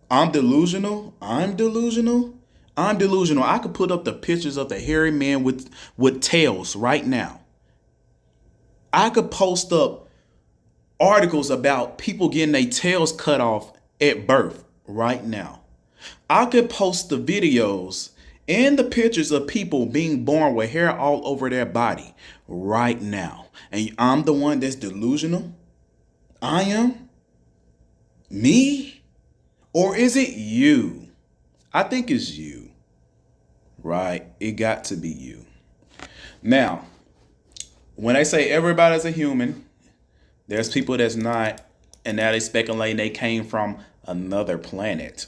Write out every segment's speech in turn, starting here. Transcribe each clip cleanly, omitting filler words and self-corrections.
I'm delusional. I'm delusional. I'm delusional. I could put up the pictures of the hairy man with tails right now. I could post up articles about people getting their tails cut off at birth right now. I could post the videos and the pictures of people being born with hair all over their body right now. And I'm the one that's delusional? I am? Me? Or is it you? I think it's you, right? It got to be you. Now, when I say everybody's a human, there's people that's not, and now they speculating they came from another planet.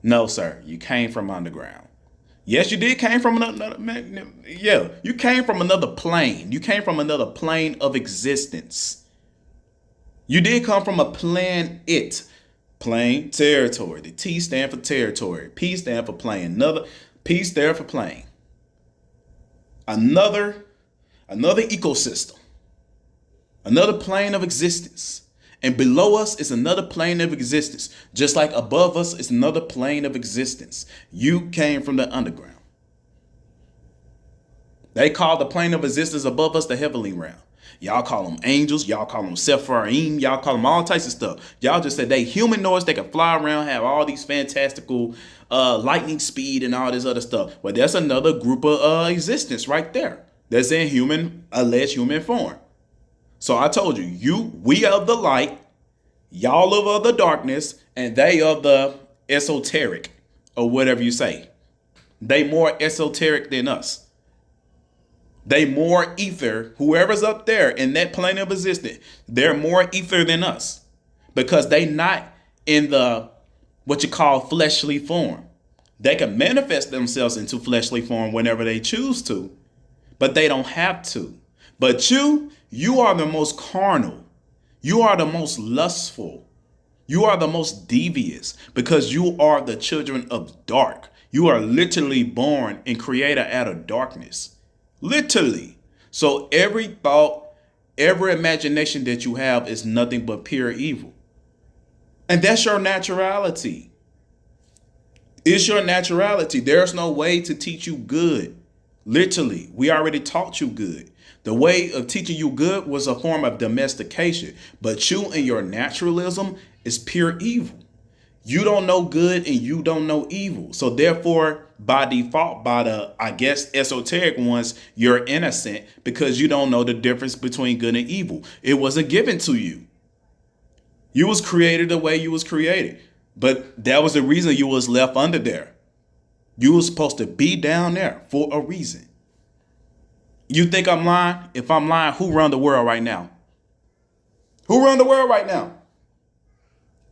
No, sir, you came from underground. Yes, you did came from another, yeah, you came from another plane. You came from another plane of existence. You did come from a planet. Plane, territory. The T stand for territory. P stand for plane. Another P stand for plane. Another ecosystem. Another plane of existence. And below us is another plane of existence. Just like above us is another plane of existence. You came from the underground. They call the plane of existence above us the heavenly realm. Y'all call them angels. Y'all call them Sephirim. Y'all call them all types of stuff. Y'all just said they humanoids. They can fly around, have all these fantastical lightning speed and all this other stuff. But that's another group of existence right there. That's in alleged human form. So I told you, we of the light, y'all of the darkness, and they of the esoteric, or whatever you say. They more esoteric than us. They more ether. Whoever's up there in that plane of existence, they're more ether than us. Because they not in the what you call fleshly form. They can manifest themselves into fleshly form whenever they choose to, but they don't have to. But you are the most carnal. You are the most lustful. You are the most devious because you are the children of dark. You are literally born and created out of darkness. Literally. So every thought, every imagination that you have is nothing but pure evil. And that's your naturality. It's your naturality. There's no way to teach you good. Literally, we already taught you good. The way of teaching you good was a form of domestication. But you and your naturalism is pure evil. You don't know good and you don't know evil. So therefore, by default, by the, I guess, esoteric ones, you're innocent because you don't know the difference between good and evil. It wasn't given to you. You was created the way you was created. But that was the reason you was left under there. You was supposed to be down there for a reason. You think I'm lying? If I'm lying, who run the world right now? Who run the world right now?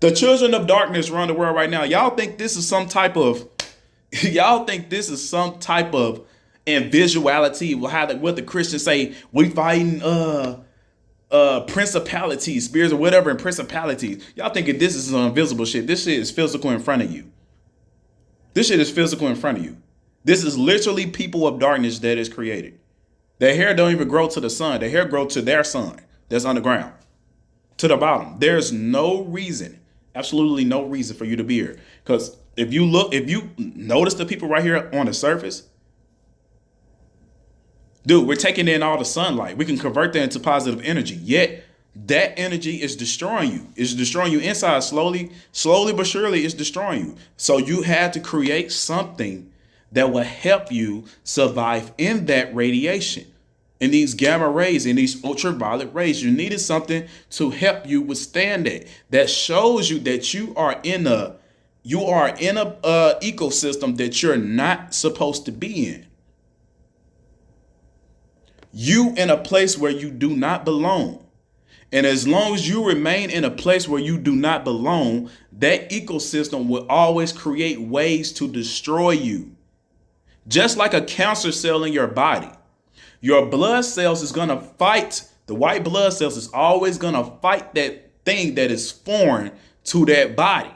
The children of darkness run the world right now. Y'all think this is some type of invisuality? What the Christians say, we fighting principalities, spirits or whatever, and principalities. Y'all thinking this is some invisible shit. This shit is physical in front of you. This shit is physical in front of you. This is literally people of darkness that is created. Their hair don't even grow to the sun. Their hair grow to their sun that's underground, to the bottom. There's no reason, absolutely no reason for you to be here. Because if you notice the people right here on the surface, dude, we're taking in all the sunlight. We can convert that into positive energy. Yet that energy is destroying you. It's destroying you inside slowly but surely it's destroying you. So you had to create something that will help you survive in that radiation. In these gamma rays, in these ultraviolet rays, you needed something to help you withstand that. That shows you that you are in a ecosystem that you're not supposed to be in. You in a place where you do not belong. And as long as you remain in a place where you do not belong, that ecosystem will always create ways to destroy you. Just like a cancer cell in your body. Your blood cells is going to fight. The white blood cells is always going to fight that thing that is foreign to that body.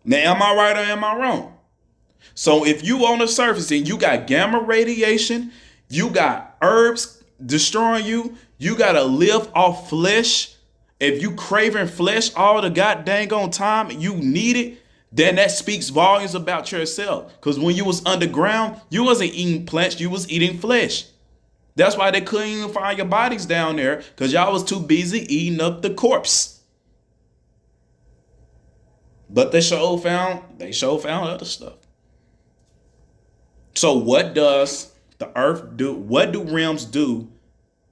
Now, am I right or am I wrong? So if you on the surface and you got gamma radiation, you got herbs destroying you, you got to live off flesh If you craving flesh all the goddamn on time and you need it, then that speaks volumes about yourself. Because when you was underground, you wasn't eating plants, you was eating flesh. That's why they couldn't even find your bodies down there, because y'all was too busy eating up the corpse. But they sure found other stuff. So what does the earth do? What do realms do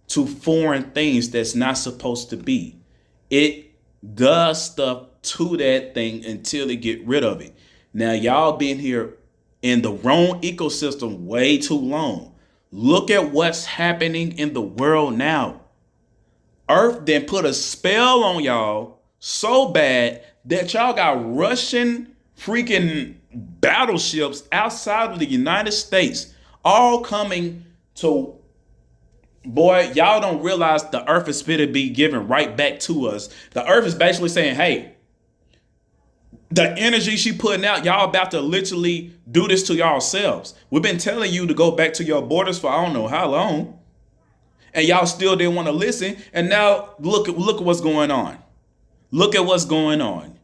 to foreign things that's not supposed to be? It does stuff to that thing until it get rid of it. Now y'all been here in the wrong ecosystem way too long. Look at what's happening in the world now. Earth then put a spell on y'all so bad that y'all got Russian freaking battleships outside of the United States all coming to. Boy, y'all don't realize the earth is going to be given right back to us. The earth is basically saying, hey, the energy she putting out, y'all about to literally do this to yourselves. We've been telling you to go back to your borders for I don't know how long. And y'all still didn't want to listen. And now look at what's going on. Look at what's going on.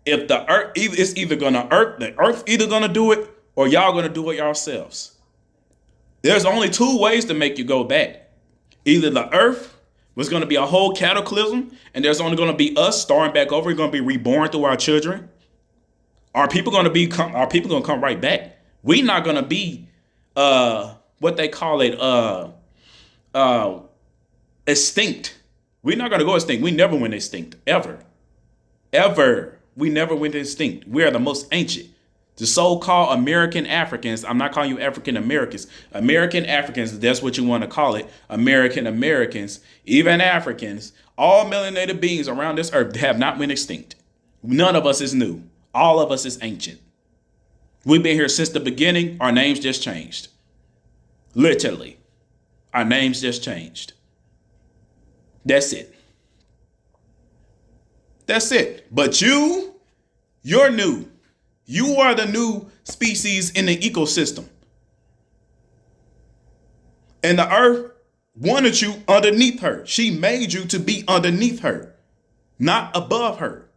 If the earth, it's either the earth either gonna do it or y'all gonna do it yourselves. There's only two ways to make you go back. Either the earth was gonna be a whole cataclysm, and there's only gonna be us starting back over. We're gonna be reborn through our children. Are people gonna come right back? We not gonna be what they call it extinct. We're not gonna go extinct. We never went extinct ever. We never went extinct. We are the most ancient. The so-called American Africans, I'm not calling you African Americans. American Africans, that's what you want to call it. American Americans, even Africans, all melanated beings around this earth have not been extinct. None of us is new. All of us is ancient. We've been here since the beginning. Our names just changed. Literally. Our names just changed. That's it. That's it. But you're new. You are the new species in the ecosystem. And the earth wanted you underneath her. She made you to be underneath her, not above her.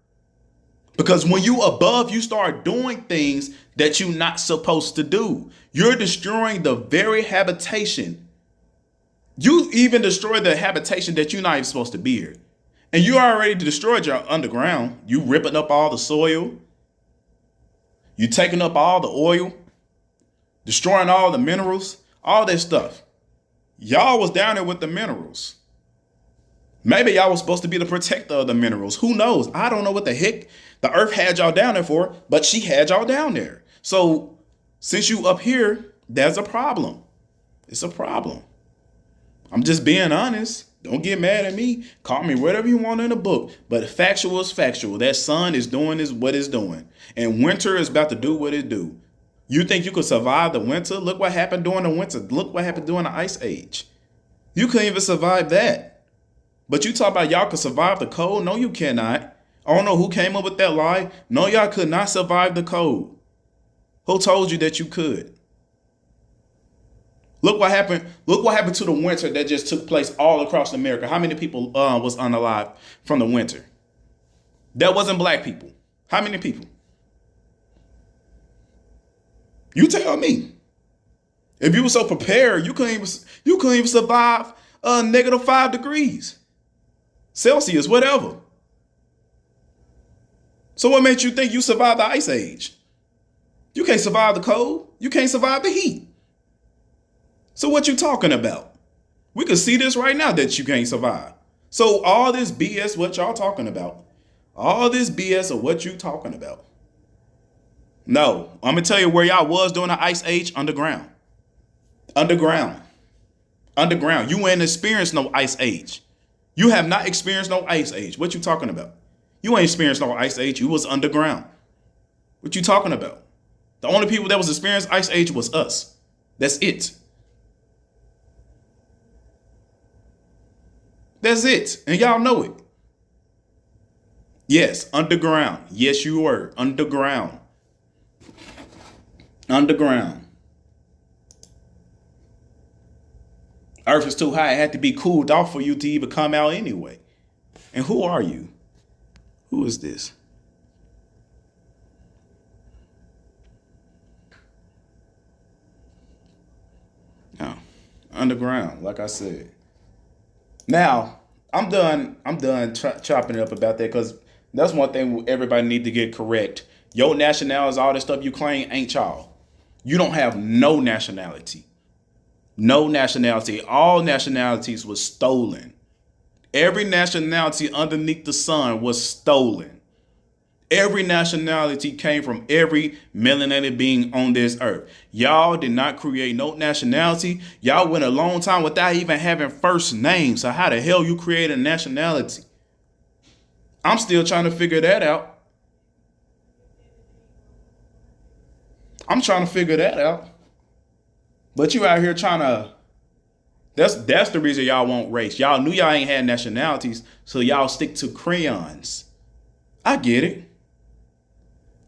Because when you above, you start doing things that you're not supposed to do. You're destroying the very habitation. You even destroy the habitation that you're not even supposed to be here. And you already destroyed your underground. You ripping up all the soil. You taking up all the oil. Destroying all the minerals. All that stuff. Y'all was down there with the minerals. Maybe y'all was supposed to be the protector of the minerals. Who knows? I don't know what the heck the earth had y'all down there for, but she had y'all down there. So since you up here, there's a problem. It's a problem. I'm just being honest. Don't get mad at me. Call me whatever you want in the book. But factual is factual. That sun is doing what it's doing. And winter is about to do what it do. You think you could survive the winter? Look what happened during the winter. Look what happened during the ice age. You couldn't even survive that. But you talk about y'all could survive the cold? No, you cannot. I don't know who came up with that lie. No, y'all could not survive the cold. Who told you that you could? Look what happened. Look what happened to the winter that just took place all across America. How many people was unalive from the winter? That wasn't black people. How many people? You tell me. If you were so prepared, you couldn't even survive -5 degrees Celsius, whatever. So what made you think you survived the ice age? You can't survive the cold. You can't survive the heat. So what you talking about? We can see this right now that you can't survive. So all this BS, what y'all talking about? All this BS of what you talking about? No, I'm gonna tell you where y'all was during the ice age. Underground. You ain't experienced no ice age. You have not experienced no ice age. What you talking about? You ain't experienced no ice age. You was underground. What you talking about? The only people that was experienced ice age was us. That's it. That's it. And y'all know it. Yes, underground. Yes, you were. Underground. Earth is too high. It had to be cooled off for you to even come out anyway. And who are you? Who is this? No. Underground, like I said. Now, I'm done chopping it up about that because that's one thing everybody need to get correct. Your nationalities, all this stuff you claim ain't y'all. You don't have no nationality. No nationality. All nationalities was stolen. Every nationality underneath the sun was stolen. Every nationality came from every melanated being on this earth. Y'all did not create no nationality. Y'all went a long time without even having first names. So how the hell you create a nationality? I'm still trying to figure that out. I'm trying to figure that out. But you out here trying to. That's the reason y'all want race. Y'all knew y'all ain't had nationalities, so y'all stick to crayons. I get it.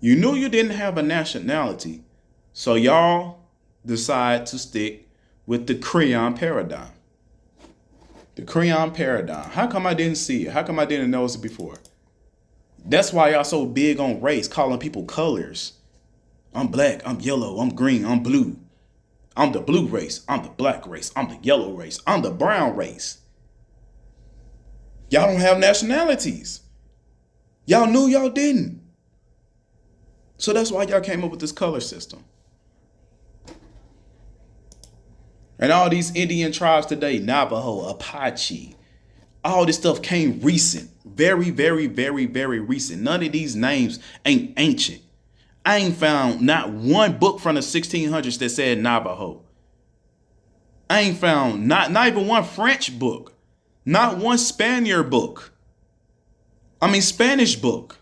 You knew you didn't have a nationality, so y'all decide to stick with the crayon paradigm. The crayon paradigm. How come I didn't see it? How come I didn't notice it before? That's why y'all so big on race, calling people colors. I'm black, I'm yellow, I'm green, I'm blue. I'm the blue race, I'm the black race, I'm the yellow race, I'm the brown race. Y'all don't have nationalities. Y'all knew y'all didn't. So that's why y'all came up with this color system. And all these Indian tribes today, Navajo, Apache, all this stuff came recent. Very, very, very, very recent. None of these names ain't ancient. I ain't found not one book from the 1600s that said Navajo. I ain't found not even one French book. Not one Spaniard book. Spanish book.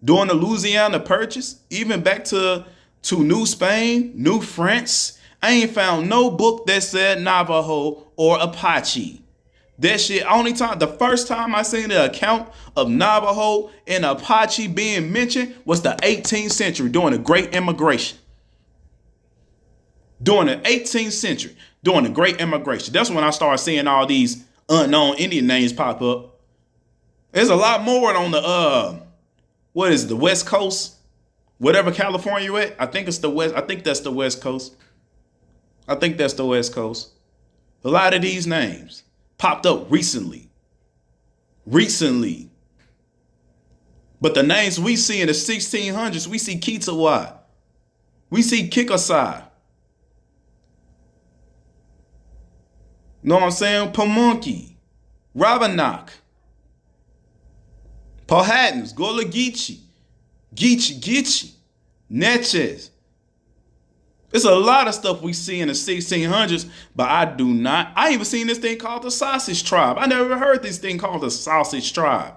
During the Louisiana Purchase, even back to New Spain, New France, I ain't found no book that said Navajo or Apache. That shit, the first time I seen the account of Navajo and Apache being mentioned was the 18th century during the Great Immigration. During the 18th century, during the Great Immigration. That's when I started seeing all these unknown Indian names pop up. There's a lot more on the, what is it, the West Coast? Whatever California you're at, I think it's the West. I think that's the West Coast. I think that's the West Coast. A lot of these names popped up recently. But the names we see in the 1600s, we see Kitawa. We see Kikasai. Know what I'm saying? Pamunkey, Rabanak, Powhatans, Golageechee, Geechee, Natchez. It's a lot of stuff we see in the 1600s, but I even seen this thing called the Sausage Tribe. I never heard this thing called the Sausage Tribe.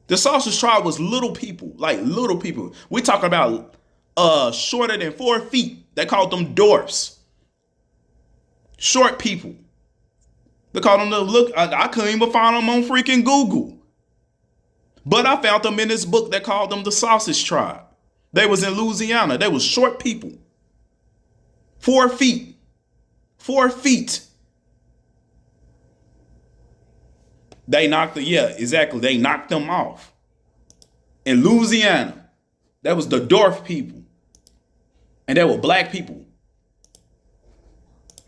The Sausage Tribe was little people, like little people. We talking about shorter than 4 feet. They called them dwarfs. Short people. They called them I couldn't even find them on freaking Google. But I found them in this book that called them the Sausage Tribe. They was in Louisiana. They was short people. 4 feet. 4 feet. They knocked they knocked them off. In Louisiana, that was the dwarf people. And they were black people.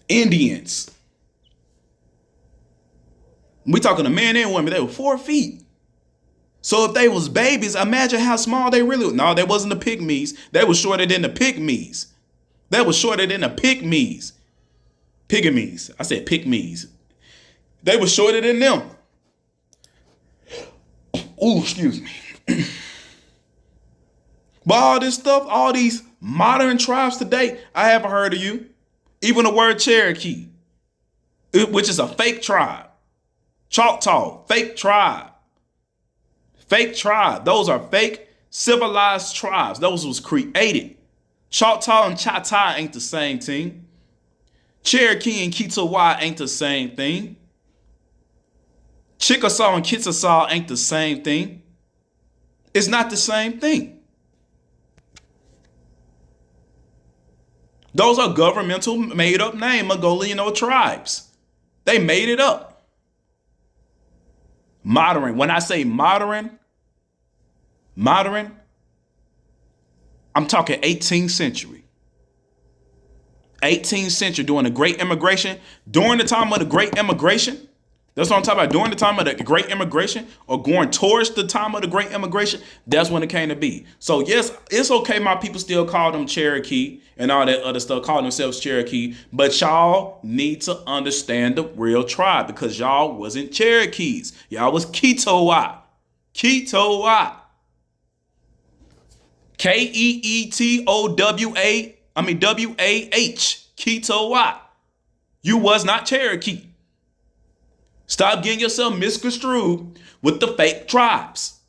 Indians. We talking to men and women, they were 4 feet. So if they was babies, imagine how small they really were. No, they wasn't the pygmies. They was shorter than the pygmies. They was shorter than the pygmies. Pygmies. I said pygmies. They was shorter than them. Ooh, excuse me. But all this stuff, all these modern tribes today, I haven't heard of you. Even the word Cherokee, which is a fake tribe. Choctaw, fake tribe. Fake tribe. Those are fake civilized tribes. Those was created. Choctaw and Chata ain't the same thing. Cherokee and Kitawa ain't the same thing. Chickasaw and Kitsasaw ain't the same thing. It's not the same thing. Those are governmental made up name Mongolian tribes. They made it up. Modern. When I say modern, I'm talking 18th century. 18th century during the Great Immigration. During the time of the Great Immigration, that's what I'm talking about. During the time of the Great Immigration or going towards the time of the Great Immigration, that's when it came to be. So yes, it's okay. My people still call them Cherokee and all that other stuff, call themselves Cherokee. But y'all need to understand the real tribe because y'all wasn't Cherokees. Y'all was Keetoowah. Keetoowah. Keetowa. W-A-H. Keetoowah. You was not Cherokee. Stop getting yourself misconstrued with the fake tribes.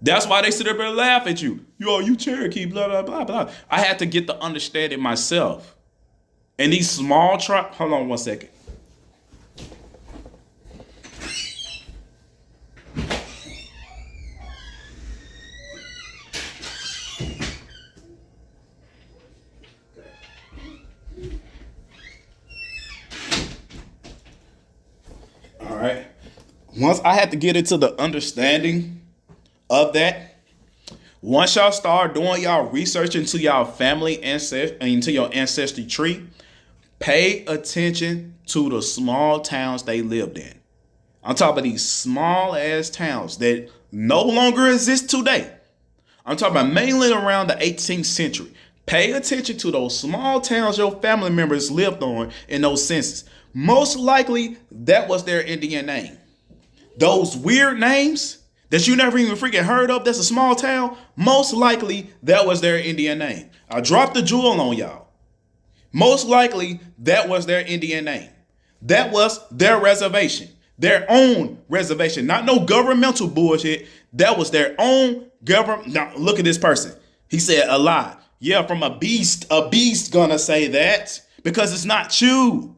That's why they sit up and laugh at you. You Cherokee, blah, blah, blah, blah. I had to get the understanding myself. And these small tribes, hold on one second. All right. Once I had to get into the understanding of that, once y'all start doing y'all research into y'all family into your ancestry tree, pay attention to the small towns they lived in. I'm talking about these small ass towns that no longer exist today. I'm talking about mainly around the 18th century. Pay attention to those small towns your family members lived on in those census. Most likely, that was their Indian name. Those weird names that you never even freaking heard of, that's a small town, most likely, that was their Indian name. I dropped the jewel on y'all. Most likely, that was their Indian name. That was their reservation. Their own reservation. Not no governmental bullshit. That was their own government. Now, look at this person. He said a lie. Yeah, from a beast. A beast gonna say that because it's not you.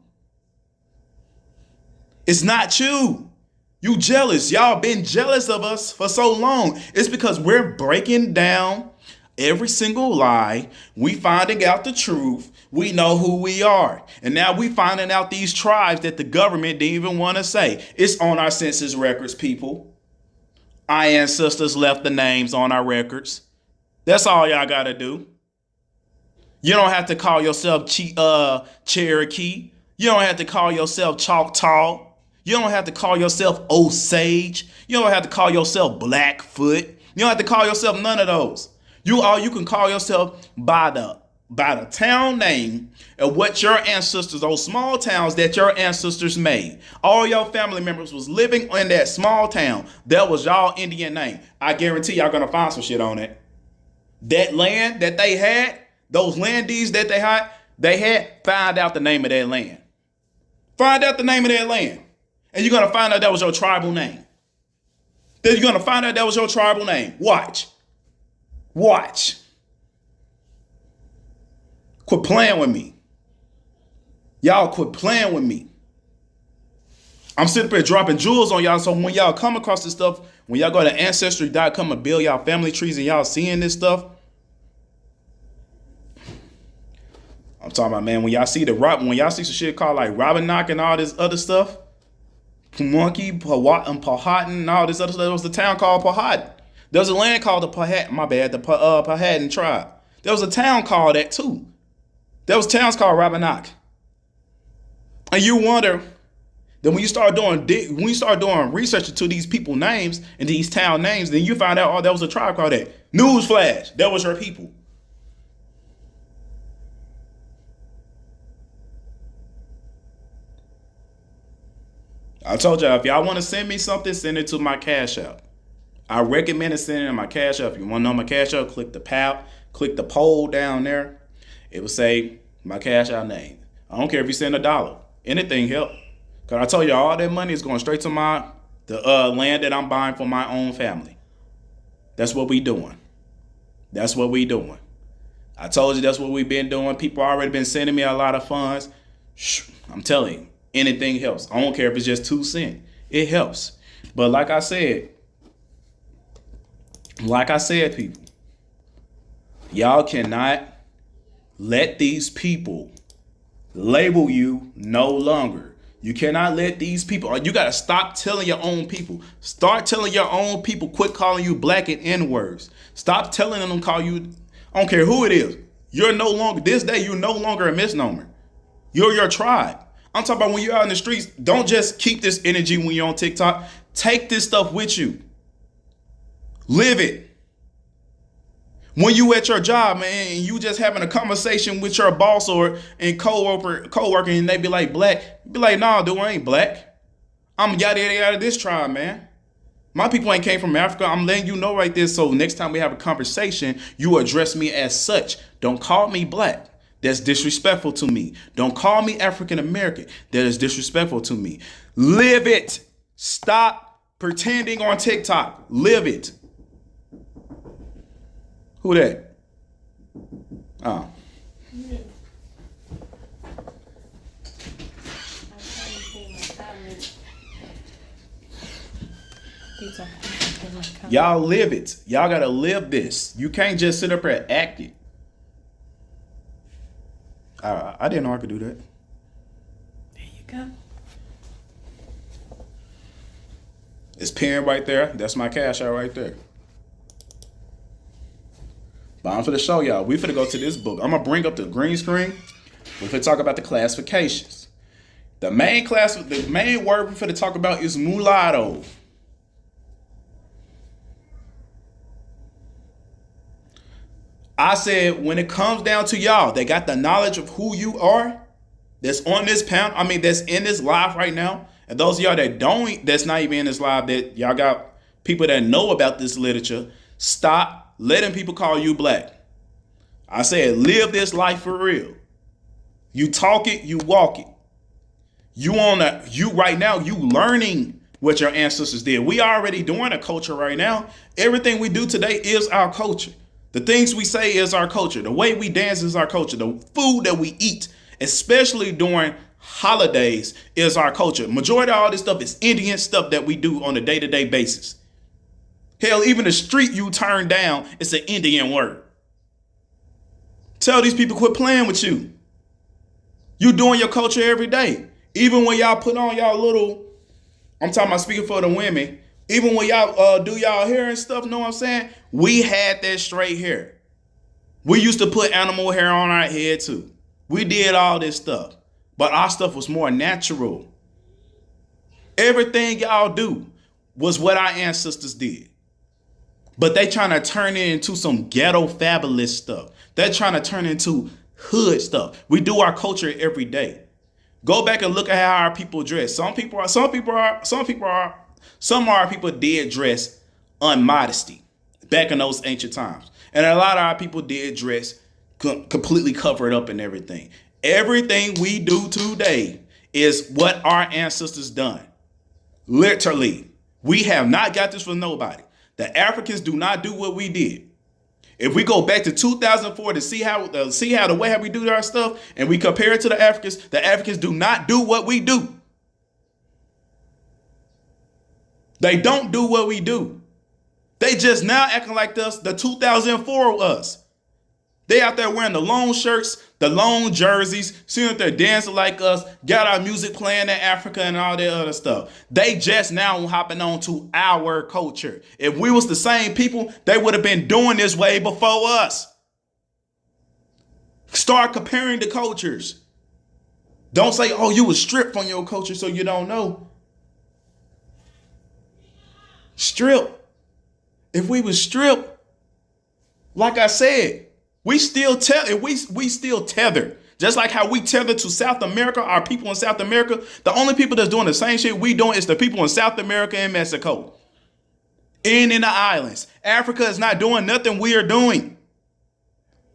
It's not you. You jealous. Y'all been jealous of us for so long. It's because we're breaking down every single lie. We finding out the truth. We know who we are. And now we finding out these tribes that the government didn't even want to say. It's on our census records, people. Our ancestors left the names on our records. That's all y'all got to do. You don't have to call yourself Cherokee. You don't have to call yourself Choctaw. You don't have to call yourself Osage. You don't have to call yourself Blackfoot. You don't have to call yourself none of those. You can call yourself by the town name and what your ancestors, those small towns that your ancestors made. All your family members was living in that small town. That was y'all Indian name. I guarantee y'all gonna find some shit on it. That land that they had, those land deeds that they had, find out the name of that land. Find out the name of that land. And you're going to find out that was your tribal name. Then you're going to find out that was your tribal name. Watch. Watch. Quit playing with me. Y'all quit playing with me. I'm sitting there dropping jewels on y'all. So when y'all come across this stuff, when y'all go to Ancestry.com and build y'all family trees and y'all seeing this stuff, I'm talking about, man, when y'all see some shit called like Robinock and all this other stuff, Pamunkey, Powhatan, and all this other stuff. There was a town called Powhatan. There was a land called the Powhatan. My bad, the Powhatan tribe. There was a town called that too. There was towns called Robinock. And you wonder, then when you start doing research into these people names and these town names, then you find out, oh, there was a tribe called that. Newsflash, that was your people. I told y'all, if y'all want to send me something, send it to my Cash App. I recommend sending it to my Cash App. If you want to know my Cash App, click the poll down there. It will say my Cash App name. I don't care if you send $1. Anything help. Because I told you, all that money is going straight to the land that I'm buying for my own family. That's what we doing. That's what we doing. I told you that's what we've been doing. People already been sending me a lot of funds. I'm telling you. Anything helps. I don't care if it's just 2 cents. It helps. But like I said, people, y'all cannot let these people label you no longer. You cannot let these people, you got to stop telling your own people. Start telling your own people, quit calling you black and N-words. Stop telling them to call you, I don't care who it is. You're no longer, this day, you're no longer a misnomer. You're your tribe. I'm talking about when you're out in the streets, don't just keep this energy when you're on TikTok. Take this stuff with you. Live it. When you at your job, man, and you just having a conversation with your boss or and co-worker, and they be like black, be like, nah, dude, I ain't black. I'm yada yada this tribe, man. My people ain't came from Africa. I'm letting you know right there. So next time we have a conversation, you address me as such. Don't call me black. That's disrespectful to me. Don't call me African American. That is disrespectful to me. Live it. Stop pretending on TikTok. Live it. Who that? Oh. Y'all live it. Y'all gotta live this. You can't just sit up here and act it. I didn't know I could do that. There you go. It's pinned right there. That's my cash out right there. But I'm finna show y'all. We finna go to this book. I'm gonna bring up the green screen. We finna talk about the classifications. The main word we finna talk about is mulatto. I said when it comes down to y'all, they got the knowledge of who you are. That's on this panel. I mean, that's in this live right now. And those of y'all that don't, that's not even in this live, that y'all got people that know about this literature. Stop letting people call you black. I said, live this life for real. You talk it, you walk it. You right now, you learning what your ancestors did. We already doing a culture right now. Everything we do today is our culture. The things we say is our culture. The way we dance is our culture. The food that we eat, especially during holidays, is our culture. Majority of all this stuff is Indian stuff that we do on a day-to-day basis. Hell, even the street you turn down, it's an Indian word. Tell these people quit playing with you. You doing your culture every day. Even when y'all put on y'all little, I'm talking about speaking for the women, even when y'all do y'all hair and stuff, know what I'm saying? We had that straight hair. We used to put animal hair on our head too. We did all this stuff. But our stuff was more natural. Everything y'all do was what our ancestors did. But they trying to turn it into some ghetto fabulous stuff. They're trying to turn it into hood stuff. We do our culture every day. Go back and look at how our people dress. Some of our people did dress unmodesty back in those ancient times. And a lot of our people did dress completely covered up and everything. Everything we do today is what our ancestors done. Literally. We have not got this from nobody. The Africans do not do what we did. If we go back to 2004 to see how the way how we do our stuff and we compare it to the Africans do not do what we do. They don't do what we do. They just now acting like us, the 2004 us. They out there wearing the long shirts, the long jerseys, seeing that they're dancing like us, got our music playing in Africa and all that other stuff. They just now hopping on to our culture. If we was the same people, they would have been doing this way before us. Start comparing the cultures. Don't say, oh, you was stripped from your culture so you don't know. Strip. If we was stripped, like I said, we still tether. Just like how we tether to South America, our people in South America, the only people that's doing the same shit we doing is the people in South America and Mexico. And in the islands. Africa is not doing nothing we are doing.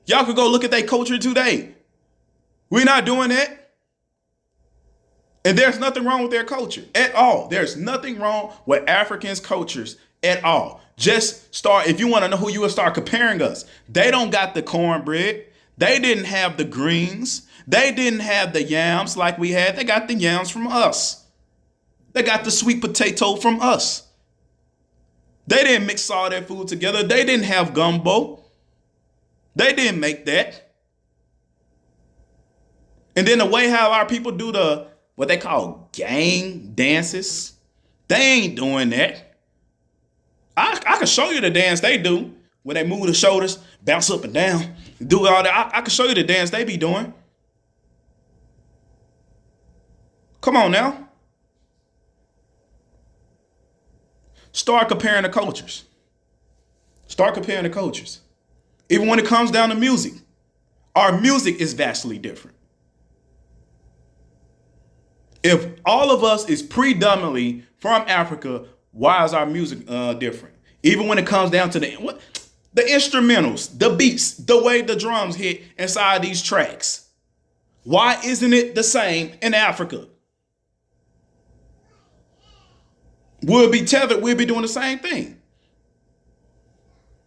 Y'all could go look at their culture today. We're not doing that. And there's nothing wrong with their culture at all. There's nothing wrong with Africans' cultures at all. Just start, if you want to know who you will, start comparing us. They don't got the cornbread. They didn't have the greens. They didn't have the yams like we had. They got the yams from us. They got the sweet potato from us. They didn't mix all that food together. They didn't have gumbo. They didn't make that. And then the way how our people do what they call gang dances. They ain't doing that. I can show you the dance they do when they move the shoulders, bounce up and down, do all that. I can show you the dance they be doing. Come on now. Start comparing the cultures. Start comparing the cultures. Even when it comes down to music, our music is vastly different. If all of us is predominantly from Africa, why is our music different? Even when it comes down to the instrumentals, the beats, the way the drums hit inside these tracks. Why isn't it the same in Africa? We'll be tethered, we'll be doing the same thing.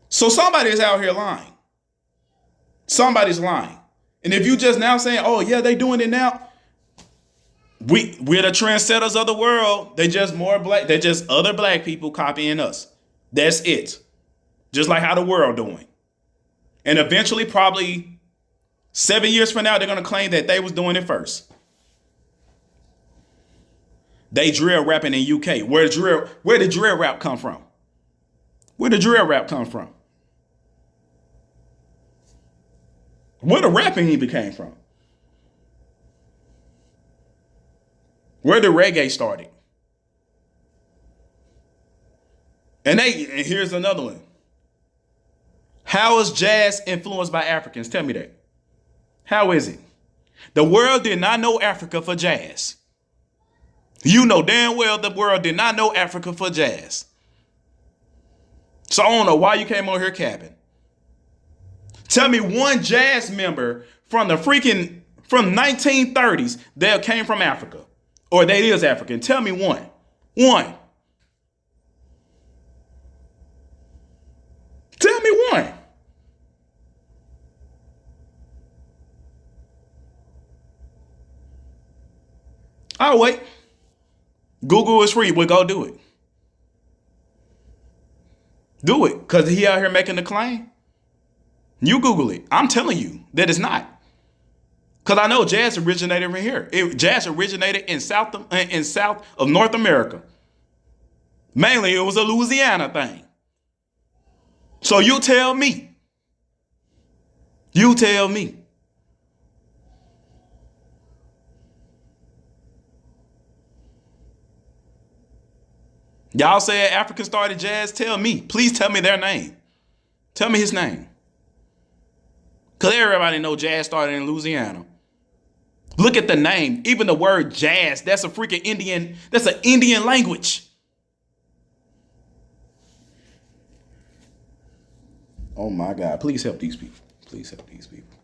So somebody is out here lying. Somebody's lying. And if you just now saying, oh yeah, they doing it now, we're the trendsetters of the world. They just more black, they're just other black people copying us. That's it. Just like how the world doing. And eventually, probably 7 years from now, they're gonna claim that they was doing it first. They drill rapping in UK. Where did drill rap come from? Where did drill rap come from? Where the rapping even came from? Where the reggae started? And here's another one. How is jazz influenced by Africans? Tell me that. How is it? The world did not know Africa for jazz. You know damn well the world did not know Africa for jazz. So I don't know why you came on here capping. Tell me one jazz member from 1930s that came from Africa. Or that is African. Tell me one. One. Tell me one. I'll wait. Google is free. We'll go do it. Do it. Because he out here making the claim. You Google it. I'm telling you that it's not. Because I know jazz originated from here. Jazz originated in south of North America. Mainly it was a Louisiana thing. So you tell me. You tell me. Y'all said Africa started jazz. Tell me. Please tell me their name. Tell me his name. Because everybody know jazz started in Louisiana. Look at the name. Even the word jazz, that's a freaking Indian, that's an Indian language. Oh my God. Please help these people. Please help these people.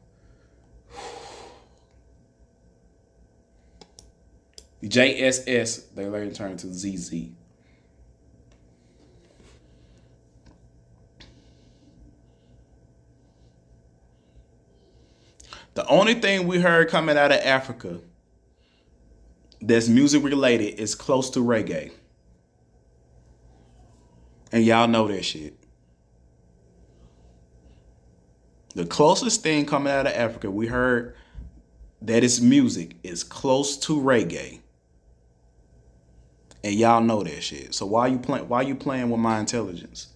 JSS, they later turned to ZZ. The only thing we heard coming out of Africa that's music related is close to reggae. And y'all know that shit. The closest thing coming out of Africa we heard that its music is close to reggae. And y'all know that shit. So why you playing with my intelligence?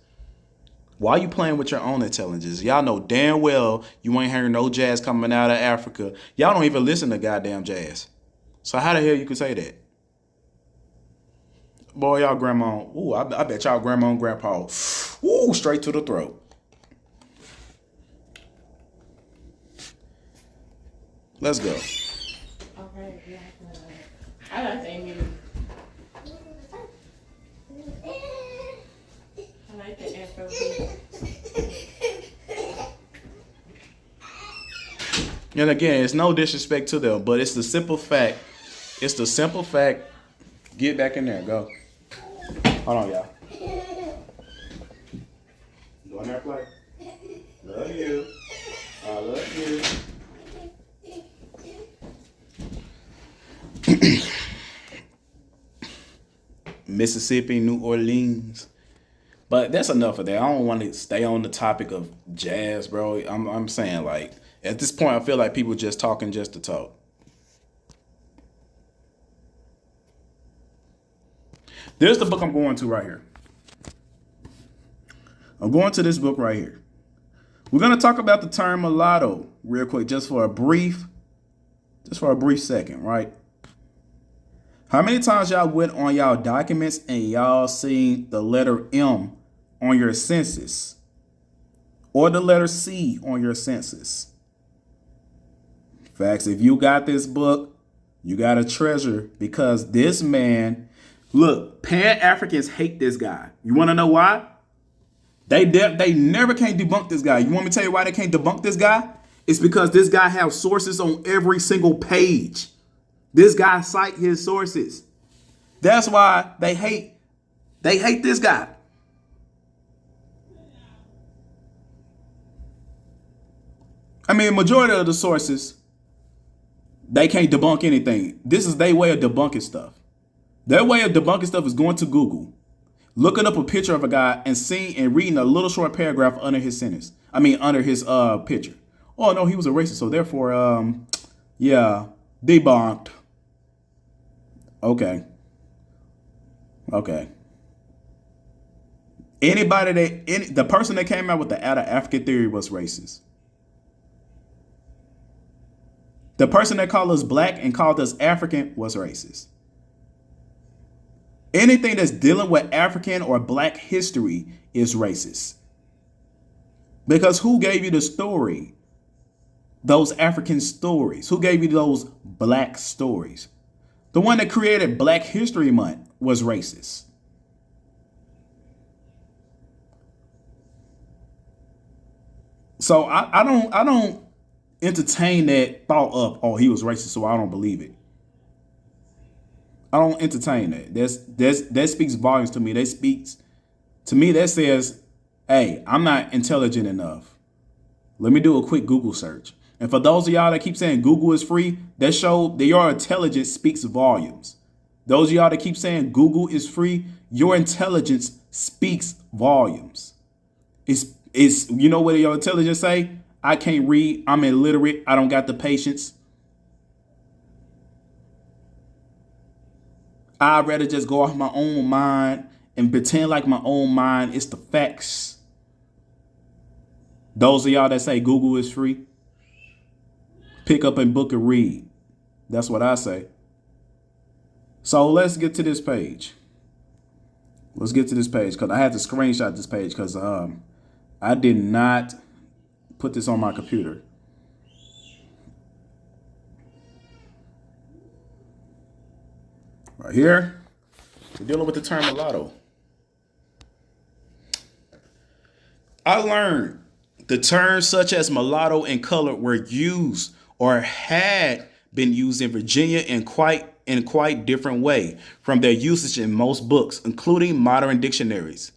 Why you playing with your own intelligence? Y'all know damn well you ain't hearing no jazz coming out of Africa. Y'all don't even listen to goddamn jazz. So how the hell you could say that? Boy, y'all grandma, ooh, I bet y'all grandma and grandpa, ooh, straight to the throat. Let's go. Okay, I like the music. I like the Afro beat. And again, it's no disrespect to them, but it's the simple fact. It's the simple fact. Get back in there. Go. Hold on, y'all. Go in there, play. Love you. I love you. Mississippi, New Orleans. But that's enough of that. I don't want to stay on the topic of jazz, bro. I'm saying, like, at this point, I feel like people just talking just to talk. There's the book I'm going to right here. I'm going to this book right here. We're going to talk about the term mulatto real quick, just for a brief second, right? How many times y'all went on y'all documents and y'all seen the letter M on your census or the letter C on your census? Facts, if you got this book, you got a treasure, because this man, look, Pan-Africans hate this guy. You want to know why? They never can't debunk this guy. You want me to tell you why they can't debunk this guy? It's because this guy has sources on every single page. This guy cite his sources. That's why they hate this guy. I mean, majority of the sources, they can't debunk anything. This is their way of debunking stuff. Their way of debunking stuff is going to Google, looking up a picture of a guy and seeing and reading a little short paragraph under his sentence. I mean, under his picture. Oh no, he was a racist, so therefore, yeah, debunked. Okay. The person that came out with the out-of-African theory was racist. The person that called us black and called us African was racist. Anything that's dealing with African or black history is racist. Because who gave you the story? Those African stories. Who gave you those black stories? The one that created Black History Month was racist. So I don't entertain that thought of, oh, he was racist, so I don't believe it. I don't entertain that. That speaks volumes to me. That says, hey, I'm not intelligent enough. Let me do a quick Google search. And for those of y'all that keep saying Google is free, that show that your intelligence speaks volumes. Those of y'all that keep saying Google is free, your intelligence speaks volumes. It's you know what your intelligence say? I can't read. I'm illiterate. I don't got the patience. I'd rather just go off my own mind and pretend like my own mind is the facts. Those of y'all that say Google is free, pick up a book and read. That's what I say. So let's get to this page. Let's get to this page because I had to screenshot this page because I did not put this on my computer. Right here, we're dealing with the term mulatto. I learned the terms such as mulatto and colored were used or had been used in Virginia in quite different way from their usage in most books, including modern dictionaries.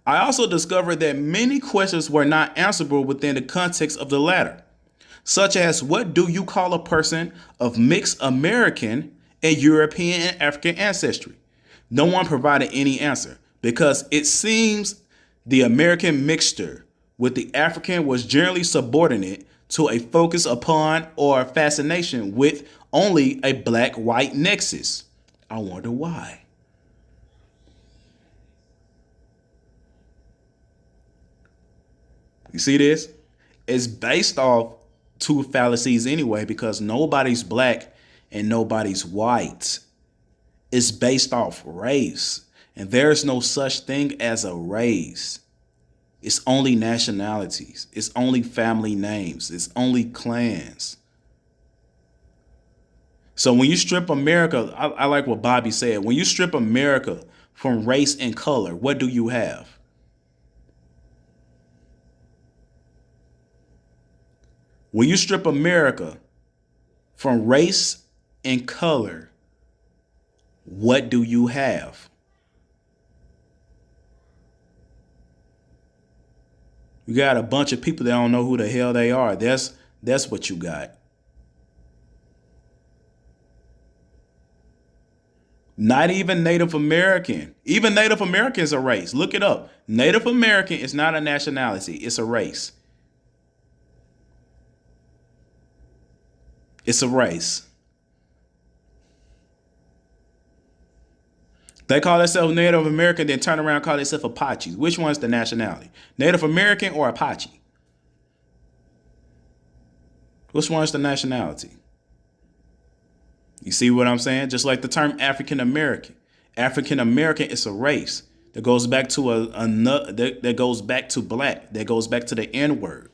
I also discovered that many questions were not answerable within the context of the latter, such as what do you call a person of mixed American and European and African ancestry? No one provided any answer because it seems the American mixture with the African was generally subordinate to a focus upon or fascination with only a black-white nexus. I wonder why. You see this? It's based off two fallacies anyway, because nobody's black and nobody's white. It's based off race. And there's no such thing as a race. It's only nationalities. It's only family names. It's only clans. So when you strip America, I like what Bobby said. When you strip America from race and color, what do you have? When you strip America from race and color, what do you have? You got a bunch of people that don't know who the hell they are. That's what you got. Not even Native American. Even Native American is a race. Look it up. Native American is not a nationality. It's a race. It's a race. They call themselves Native American, then turn around and call themselves Apaches. Which one's the nationality? Native American or Apache? Which one's the nationality? You see what I'm saying? Just like the term African American. African American is a race that goes back to that goes back to black, that goes back to the N word.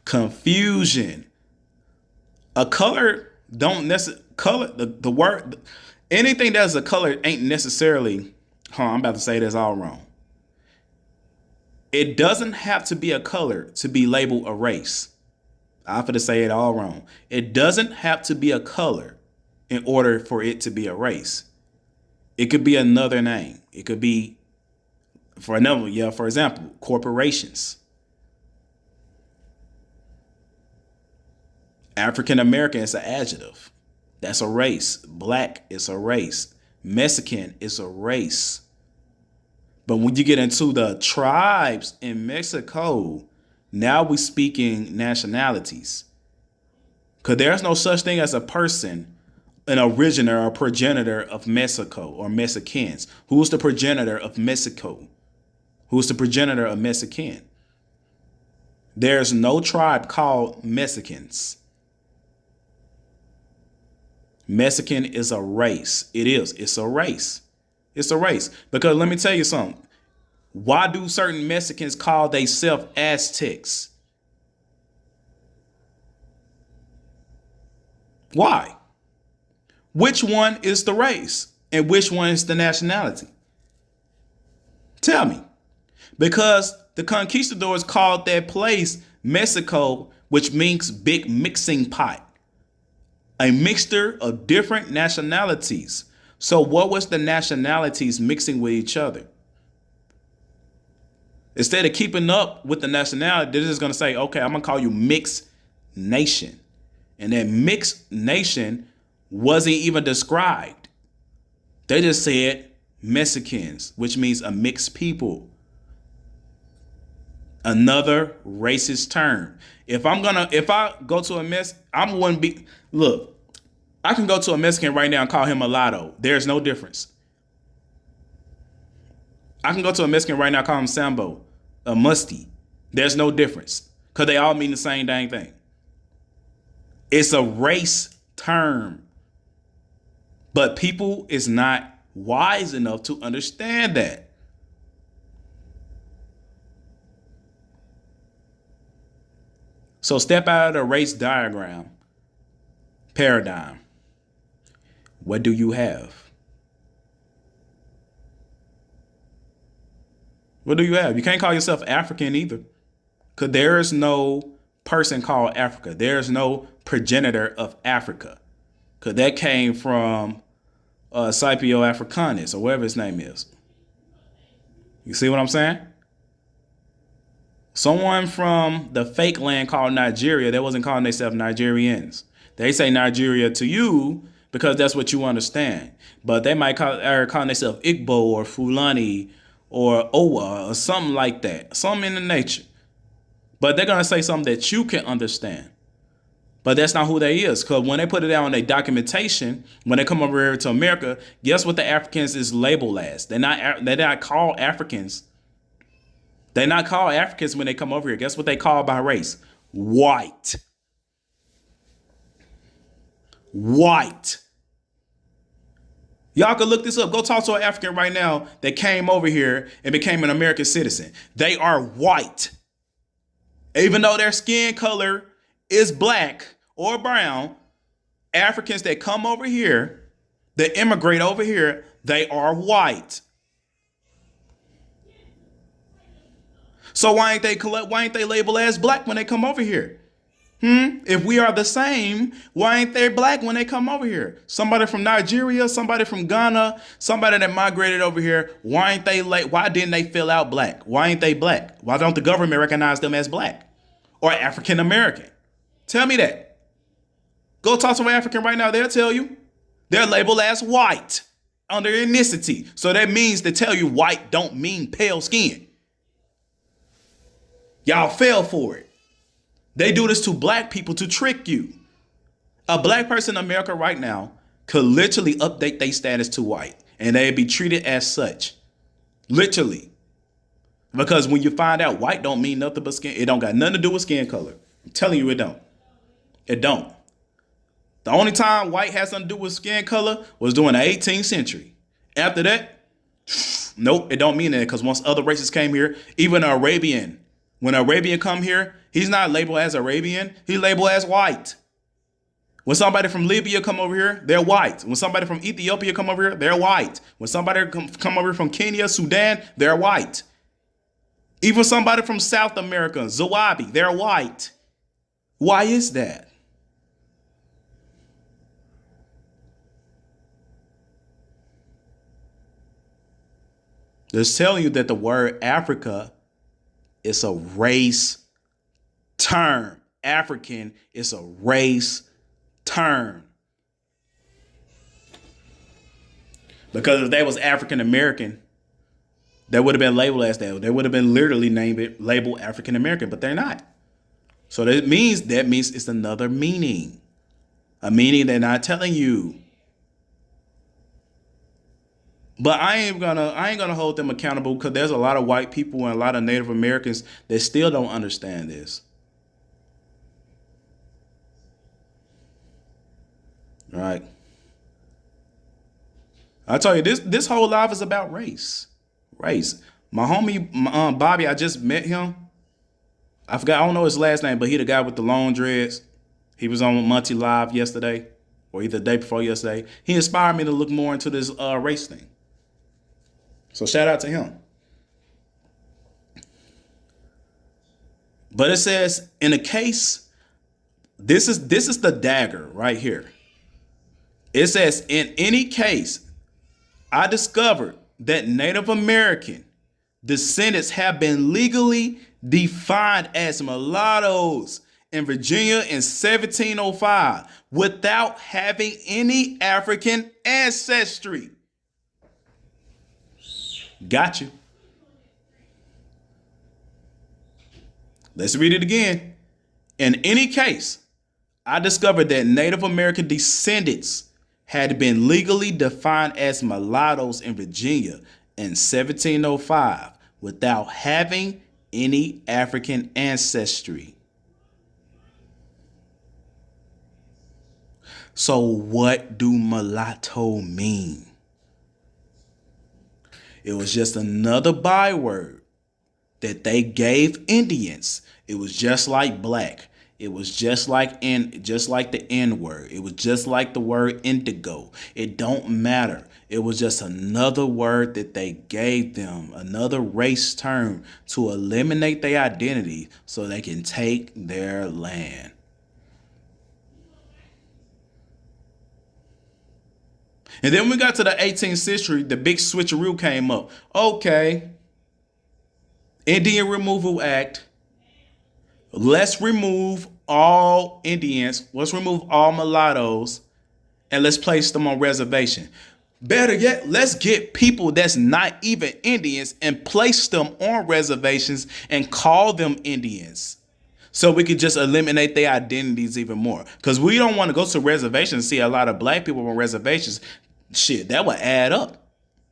Confusion. A color don't necessarily color the word anything that's a color ain't necessarily. I'm about to say this all wrong. It doesn't have to be a color to be labeled a race. I'm going to say it all wrong. It doesn't have to be a color in order for it to be a race. It could be another name. It could be, for example, corporations. African American is an adjective. That's a race. Black is a race. Mexican is a race. But when you get into the tribes in Mexico, now we're speaking nationalities. Because there's no such thing as a person, an originator or progenitor of Mexico or Mexicans. Who's the progenitor of Mexico? Who's the progenitor of Mexican? There's no tribe called Mexicans. Mexican is a race. It is. It's a race. It's a race. Because let me tell you something. Why do certain Mexicans call themselves Aztecs? Why? Which one is the race and which one is the nationality? Tell me. Because the conquistadors called that place Mexico, which means big mixing pot. A mixture of different nationalities. So what was the nationalities mixing with each other? Instead of keeping up with the nationality, they're just going to say, okay, I'm going to call you mixed nation. And that mixed nation wasn't even described. They just said Mexicans, which means a mixed people. Another racist term. If I go to a look, I can go to a Mexican right now and call him mulatto. There's no difference. I can go to a Mexican right now and call him Sambo, a musty. There's no difference. Because they all mean the same dang thing. It's a race term. But people is not wise enough to understand that. So step out of the race diagram paradigm. What do you have? What do you have? You can't call yourself African either. Because there is no person called Africa. There is no progenitor of Africa. Because that came from Scipio Africanus or whatever his name is. You see what I'm saying? Someone from the fake land called Nigeria, they wasn't calling themselves Nigerians. They say Nigeria to you because that's what you understand. But they might call themselves Igbo or Fulani or Owa or something like that. Something in the nature. But they're going to say something that you can understand. But that's not who they is. Because when they put it out on their documentation, when they come over here to America, guess what the Africans is labeled as? They're not called Africans. They're not called Africans when they come over here. Guess what they call by race? White. White. Y'all can look this up. Go talk to an African right now that came over here and became an American citizen. They are white. Even though their skin color is black or brown, Africans that come over here, that immigrate over here, they are white. So why ain't they labeled as black when they come over here? If we are the same, why ain't they black when they come over here? Somebody from Nigeria, somebody from Ghana, somebody that migrated over here, why didn't they fill out black? Why ain't they black? Why don't the government recognize them as black or African American? Tell me that. Go talk to an African right now, they'll tell you. They're labeled as white under ethnicity. So that means to tell you white don't mean pale skin. Y'all fell for it. They do this to black people to trick you. A black person in America right now could literally update their status to white and they'd be treated as such. Literally. Because when you find out white don't mean nothing but skin, it don't got nothing to do with skin color. I'm telling you it don't. It don't. The only time white has something to do with skin color was during the 18th century. After that, nope, it don't mean that because once other races came here, even Arabian, when an Arabian come here, he's not labeled as Arabian, he's labeled as white. When somebody from Libya come over here, they're white. When somebody from Ethiopia come over here, they're white. When somebody come over from Kenya, Sudan, they're white. Even somebody from South America, Zawabi, they're white. Why is that? Just telling you that the word Africa is a race term. African is a race term. Because if they was African American, they would have been labeled as that. They would have been literally labeled African American, but they're not. So that means it's another meaning. A meaning they're not telling you. But I ain't gonna hold them accountable because there's a lot of white people and a lot of Native Americans that still don't understand this. Right. I tell you, this whole life is about race. Race. My homie Bobby, I just met him. I forgot, I don't know his last name, but he the guy with the long dreads. He was on Monty Live yesterday, or either the day before yesterday. He inspired me to look more into this race thing. So shout out to him. But it says in a case, this is the dagger right here. It says in any case, I discovered that Native American descendants have been legally defined as mulattoes in Virginia in 1705 without having any African ancestry. Got you. Let's read it again. In any case, I discovered that Native American descendants had been legally defined as mulattoes in Virginia in 1705 without having any African ancestry. So what do mulatto mean? It was just another byword that they gave Indians. It was just like black. It was just like the N word. It was just like the word indigo. It don't matter. It was just another word that they gave them, another race term to eliminate their identity so they can take their land. And then when we got to the 18th century, the big switcheroo came up. Okay, Indian Removal Act. Let's remove all Indians. Let's remove all mulattoes and let's place them on reservation. Better yet, let's get people that's not even Indians and place them on reservations and call them Indians. So we could just eliminate their identities even more. Because we don't want to go to reservations and see a lot of black people on reservations. Shit, that would add up.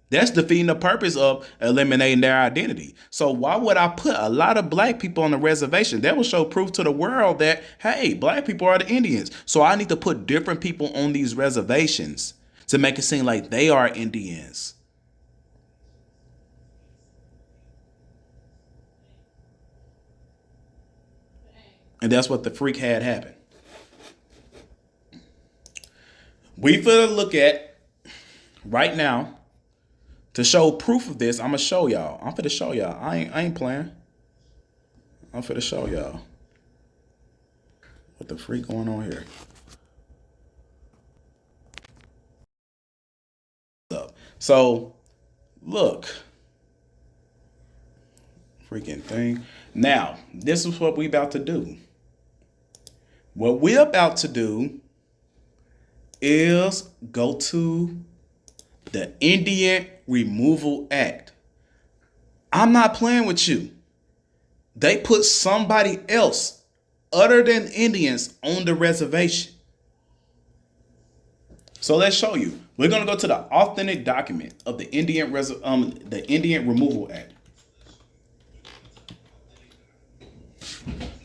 That's defeating the purpose of eliminating their identity. So why would I put a lot of black people on the reservation? That will show proof to the world that, hey, black people are the Indians. So I need to put different people on these reservations to make it seem like they are Indians. And that's what the freak had happen. We finna look at right now to show proof of this. I'm gonna show y'all. I'm finna show y'all. I ain't playing. I'm finna show y'all what the freak going on here. So look, freaking thing. Now this is what we about to do. What we about to do is go to the Indian Removal Act. I'm not playing with you. They put somebody else other than Indians on the reservation. So let's show you. We're gonna go to the authentic document of the Indian Removal Act.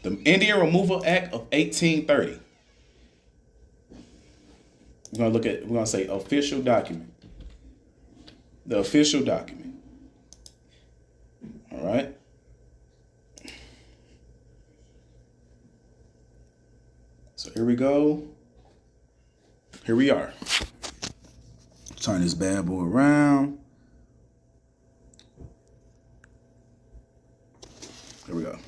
The Indian Removal Act of 1830. We're gonna say official document. The official document. All right. So here we go. Here we are. Turn this bad boy around. Here we go.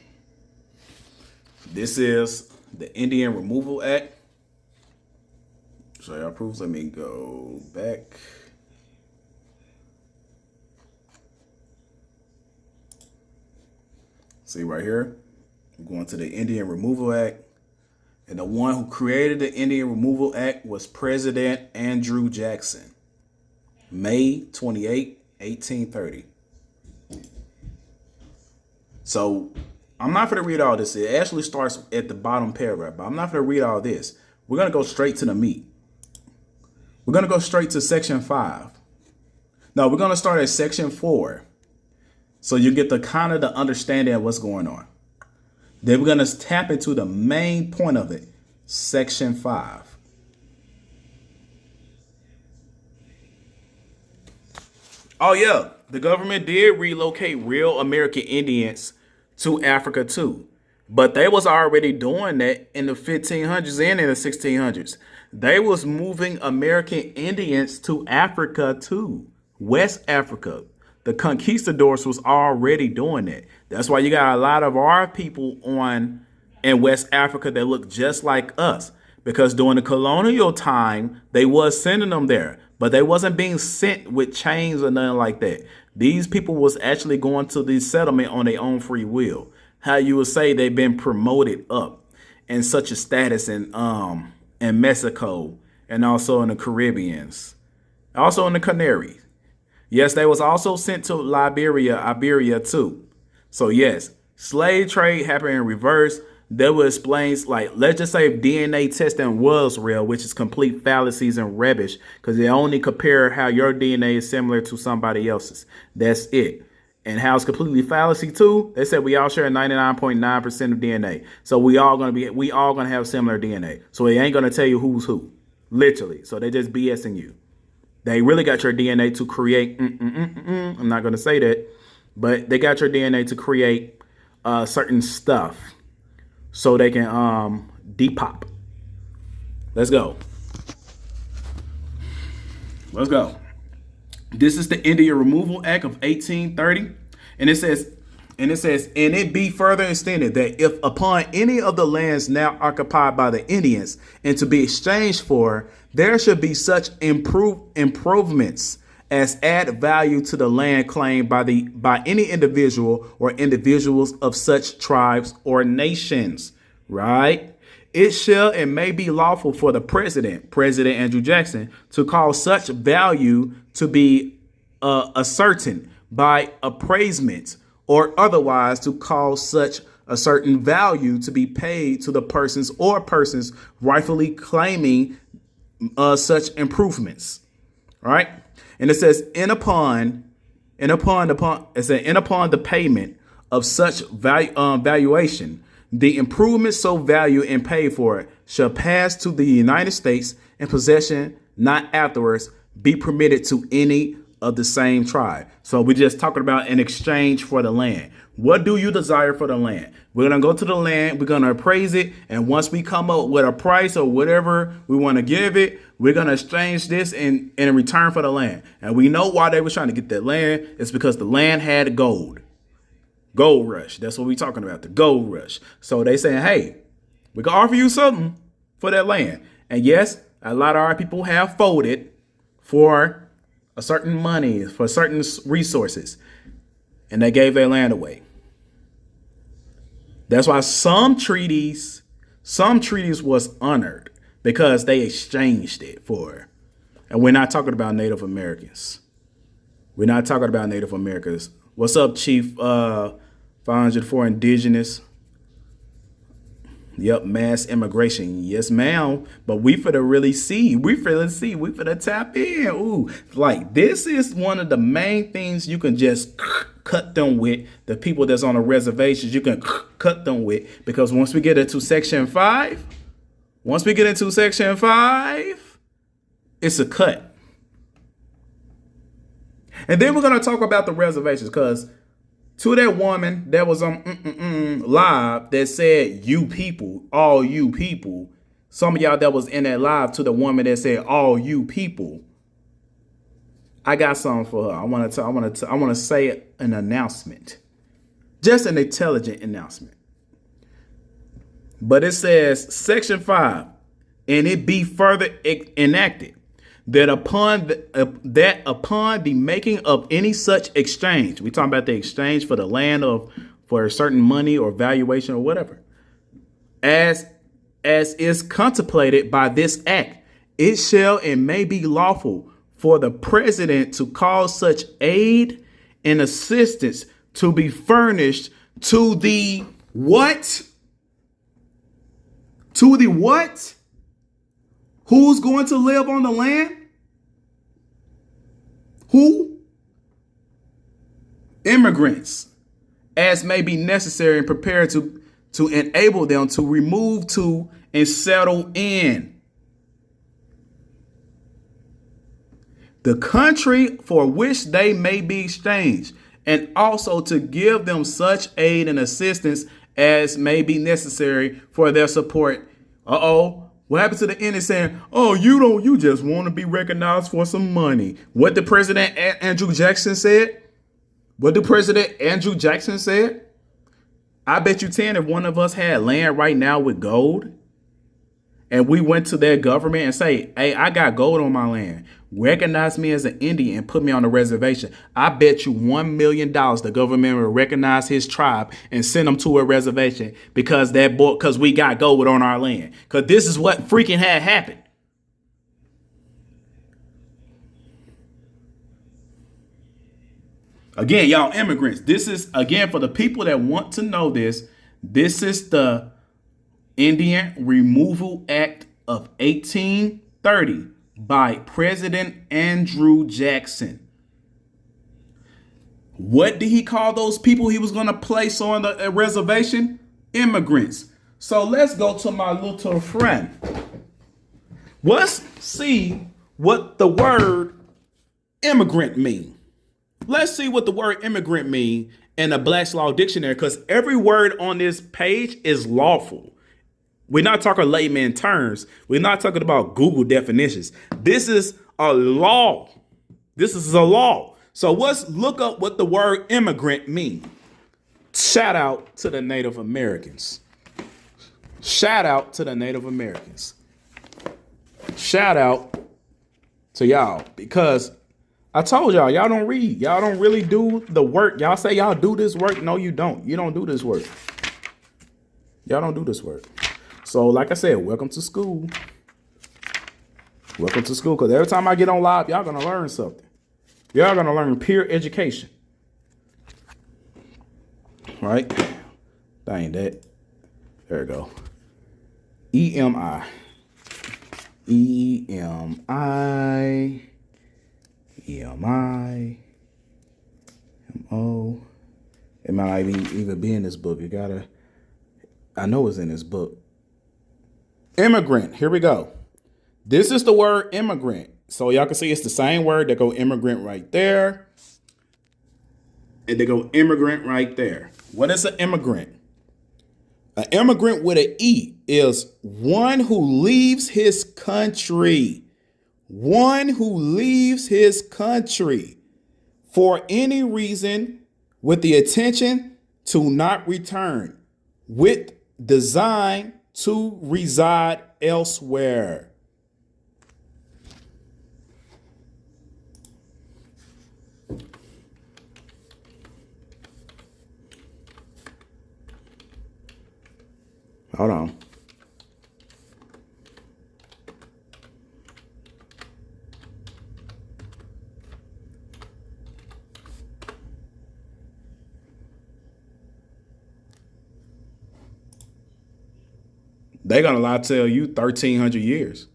This is the Indian Removal Act. So y'all proofs. Let me go back. See right here. I'm going to the Indian Removal Act. And the one who created the Indian Removal Act was President Andrew Jackson. May 28, 1830. So I'm not going to read all this. It actually starts at the bottom paragraph, but I'm not going to read all this. We're going to go straight to the meat. We're going to go straight to section 5. No, we're going to start at section 4. So you get the kind of the understanding of what's going on. Then we're going to tap into the main point of it, section 5. Oh, yeah. The government did relocate real American Indians to Africa, too. But they was already doing that in the 1500s and in the 1600s. They was moving American Indians to Africa, too. West Africa. The conquistadors was already doing that. That's why you got a lot of our people in West Africa that look just like us. Because during the colonial time, they was sending them there. But they wasn't being sent with chains or nothing like that. These people was actually going to the settlement on their own free will. How you would say they've been promoted up in such a status in Mexico and also in the Caribbeans. Also in the Canaries. Yes, they was also sent to Iberia too. So yes, slave trade happened in reverse. That would explain, like, let's just say if DNA testing was real, which is complete fallacies and rubbish, because they only compare how your DNA is similar to somebody else's. That's it. And how it's completely fallacy too. They said we all share 99.9% of DNA. So we all gonna have similar DNA. So they ain't gonna tell you who's who. Literally. So they just BSing you. They really got your DNA to create, I'm not going to say that, but they got your DNA to create certain stuff so they can depop. Let's go. Let's go. This is the Indian Removal Act of 1830. And it says, and it be further extended that if upon any of the lands now occupied by the Indians and to be exchanged for, there should be such improvements as add value to the land claimed by any individual or individuals of such tribes or nations, right? It shall and may be lawful for the President Andrew Jackson, to cause such value to be ascertained by appraisement, or otherwise to cause such a certain value to be paid to the persons or persons rightfully claiming such improvements. All right. And it says, in upon the payment of such valuation, the improvements so valued and paid for it shall pass to the United States in possession, not afterwards be permitted to any of the same tribe. So we're just talking about an exchange for the land. What do you desire for the land? We're going to go to the land. We're going to appraise it. And once we come up with a price or whatever we want to give it, we're going to exchange this in return for the land. And we know why they were trying to get that land. It's because the land had gold. Gold rush. That's what we're talking about. The gold rush. So they saying, hey, we can offer you something for that land. And yes, a lot of our people have folded for a certain money, for certain resources, and they gave their land away. That's why some treaties was honored, because they exchanged it for. And we're not talking about Native Americans. We're not talking about Native Americans. What's up, Chief 504 Indigenous? Yep, mass immigration. Yes, ma'am. But we finna really see. We finna see. We finna tap in. Ooh, like this is one of the main things you can just cut them with. The people that's on the reservations, you can cut them with. Because once we get into section five, it's a cut. And then we're gonna talk about the reservations because to that woman that was on live that said you people, all you people, some of y'all that was in that live to the woman that said all you people, I got something for her. I want to say an announcement, just an intelligent announcement. But it says section 5, and it be further enacted that upon the making of any such exchange, we talking about the exchange for the land for a certain money or valuation or whatever, as is contemplated by this act, it shall and may be lawful for the president to cause such aid and assistance to be furnished to the what? To the what? Who's going to live on the land? Who? Immigrants, as may be necessary and prepared to enable them to remove to and settle in the country for which they may be exchanged, and also to give them such aid and assistance as may be necessary for their support. What happened to the end is saying, oh, you just want to be recognized for some money. What the President Andrew Jackson said? I bet you 10 if one of us had land right now with gold and we went to their government and say, hey, I got gold on my land. Recognize me as an Indian and put me on the reservation. I bet you $1 million the government will recognize his tribe and send them to a reservation because we got gold on our land. Because this is what freaking had happened. Again, y'all immigrants, this is, again, for the people that want to know this, this is the Indian Removal Act of 1830 by President Andrew Jackson. What did he call those people he was going to place on the reservation? Immigrants. So let's go to my little friend. Let's see what the word immigrant means. Let's see what the word immigrant means in the Black's Law Dictionary, because every word on this page is lawful. We're not talking layman terms. We're not talking about Google definitions. This is a law. This is a law. So let's look up what the word immigrant means. Shout out to the Native Americans. Shout out to the Native Americans. Shout out to y'all, because I told y'all don't read. Y'all don't really do the work. Y'all say y'all do this work. No, you don't. You don't do this work. Y'all don't do this work. So like I said, welcome to school. Welcome to school, because every time I get on live, y'all going to learn something. Y'all going to learn peer education. Right? That ain't that. There we go. EMI. EMI. EMI. MO. It might not even be in this book. You gotta, I know it's in this book. Immigrant. Here we go. This is the word immigrant. So y'all can see it's the same word. They go immigrant right there. And they go immigrant right there. What is an immigrant? An immigrant with an E is one who leaves his country. One who leaves his country for any reason with the intention to not return, with design to reside elsewhere. Hold on. They're gonna lie tell you 1,300 years.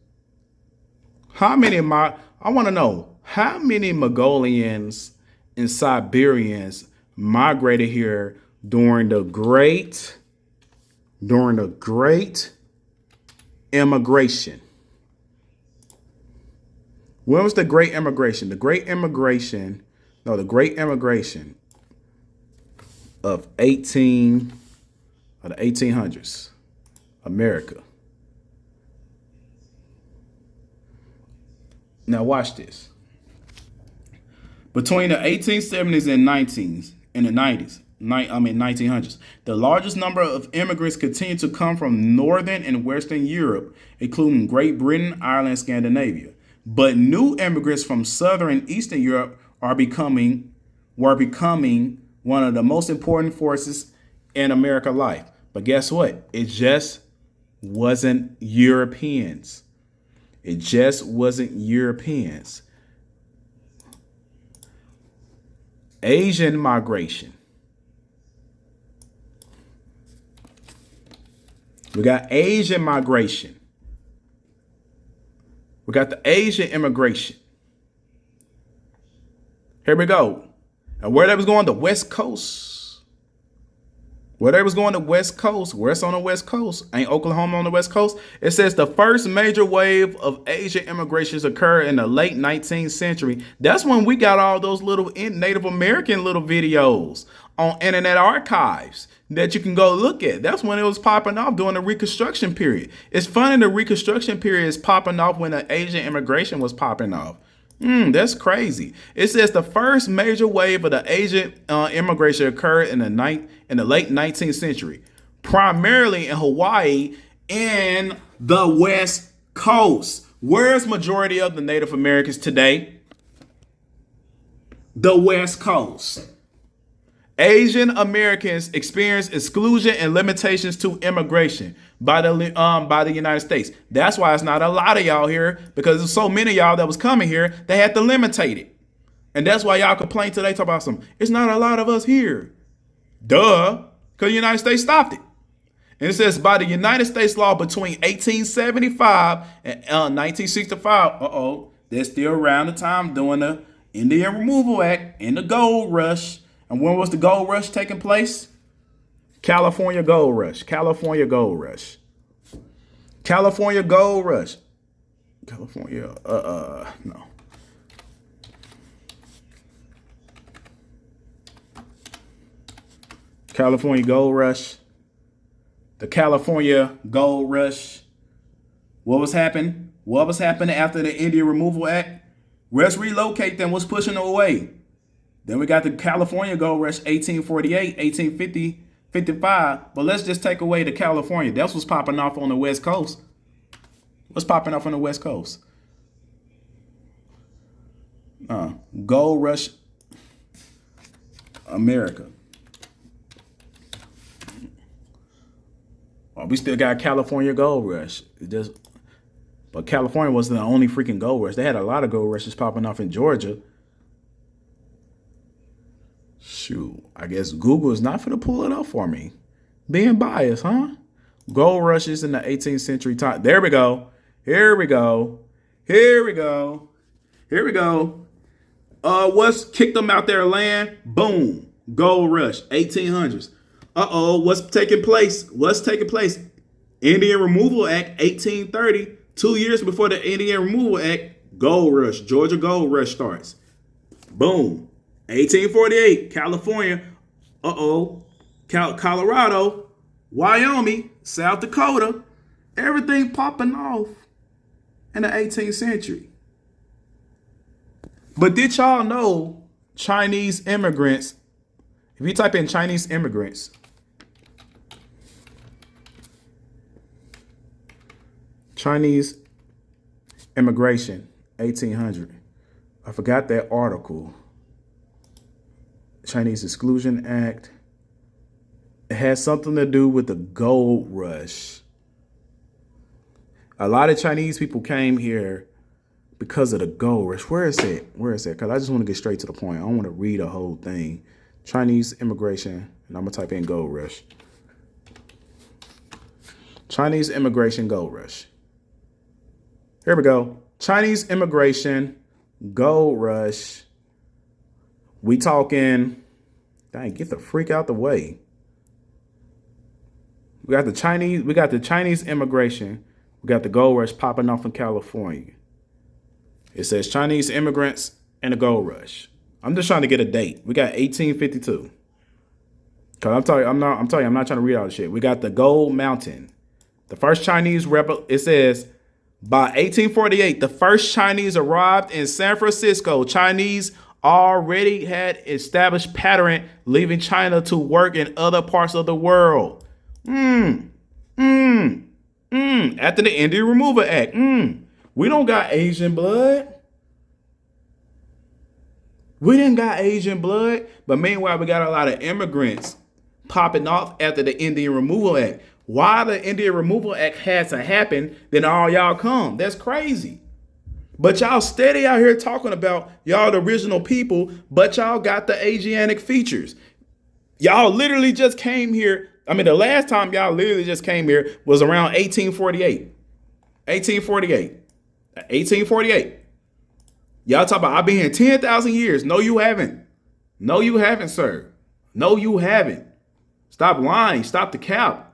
How many I want to know how many Mongolians and Siberians migrated here during the great immigration. When was the great immigration? The great immigration of the 1800s, America. Now watch this. Between the 1870s and 1900s, the largest number of immigrants continue to come from Northern and Western Europe, including Great Britain, Ireland, and Scandinavia. But new immigrants from Southern and Eastern Europe were becoming one of the most important forces in American life. But guess what? It just wasn't Europeans. It just wasn't Europeans. Asian migration. We got Asian migration. We got the Asian immigration. Here we go. And where they was going, the West Coast. Where they was going, the West Coast. Where it's on the West Coast. Ain't Oklahoma on the West Coast? It says the first major wave of Asian immigrations occurred in the late 19th century. That's when we got all those little Native American little videos on Internet Archives that you can go look at. That's when it was popping off during the Reconstruction period. It's funny the Reconstruction period is popping off when the Asian immigration was popping off. That's crazy. It says the first major wave of the Asian immigration occurred in the late 19th century, primarily in Hawaii and the West Coast. Where's majority of the Native Americans today? The West Coast. Asian Americans experience exclusion and limitations to immigration by the United States. That's why it's not a lot of y'all here, because there's so many of y'all that was coming here, they had to limitate it. And that's why y'all complain today, talk about it's not a lot of us here. Duh, because the United States stopped it. And it says by the United States law between 1875 and 1965, they're still around the time doing the Indian Removal Act and the Gold Rush. And when was the gold rush taking place? California Gold Rush. California Gold Rush. California Gold Rush. California, no. California Gold Rush. The California Gold Rush. What was happening? What was happening after the Indian Removal Act? Let's relocate them. What's pushing them away? Then we got the California Gold Rush, 1848, 1850, 55. But let's just take away the California. That's what's popping off on the West Coast. What's popping off on the West Coast? Gold Rush, America. We still got California Gold Rush. But California wasn't the only freaking gold rush. They had a lot of gold rushes popping off in Georgia. Shoot, I guess Google is not going to pull it up for me. Being biased, huh? Gold rushes in the 18th century time. There we go. Here we go. Here we go. Here we go. What's kicked them out their land? Boom. Gold rush, 1800s. What's taking place? What's taking place? Indian Removal Act, 1830. 2 years before the Indian Removal Act, gold rush. Georgia gold rush starts. Boom. 1848, California, Colorado, Wyoming, South Dakota, everything popping off in the 18th century. But did y'all know Chinese immigrants, if you type in Chinese immigrants, Chinese immigration, 1800. I forgot that article. Chinese Exclusion Act. It has something to do with the gold rush. A lot of Chinese people came here because of the gold rush. Where is it? Where is it? Because I just want to get straight to the point. I don't want to read a whole thing. Chinese immigration, and I'm going to type in gold rush. Chinese immigration gold rush. Here we go. Chinese immigration gold rush. We talking, dang, get the freak out the way. We got the Chinese immigration. We got the gold rush popping off in California. It says Chinese immigrants and the gold rush. I'm just trying to get a date. We got 1852. Cause I'm not trying to read all the shit. We got the Gold Mountain. The first Chinese rebel. It says by 1848, the first Chinese arrived in San Francisco. Chinese already had established pattern leaving China to work in other parts of the world. After the Indian Removal Act. We don't got Asian blood. We didn't got Asian blood. But meanwhile, we got a lot of immigrants popping off after the Indian Removal Act. Why the Indian Removal Act had to happen, then all y'all come. That's crazy. But y'all steady out here talking about y'all the original people, but y'all got the Asiatic features. Y'all literally just came here. I mean, the last time y'all literally just came here was around 1848. 1848. Y'all talk about, I've been here 10,000 years. No, you haven't. No, you haven't, sir. No, you haven't. Stop lying. Stop the cap.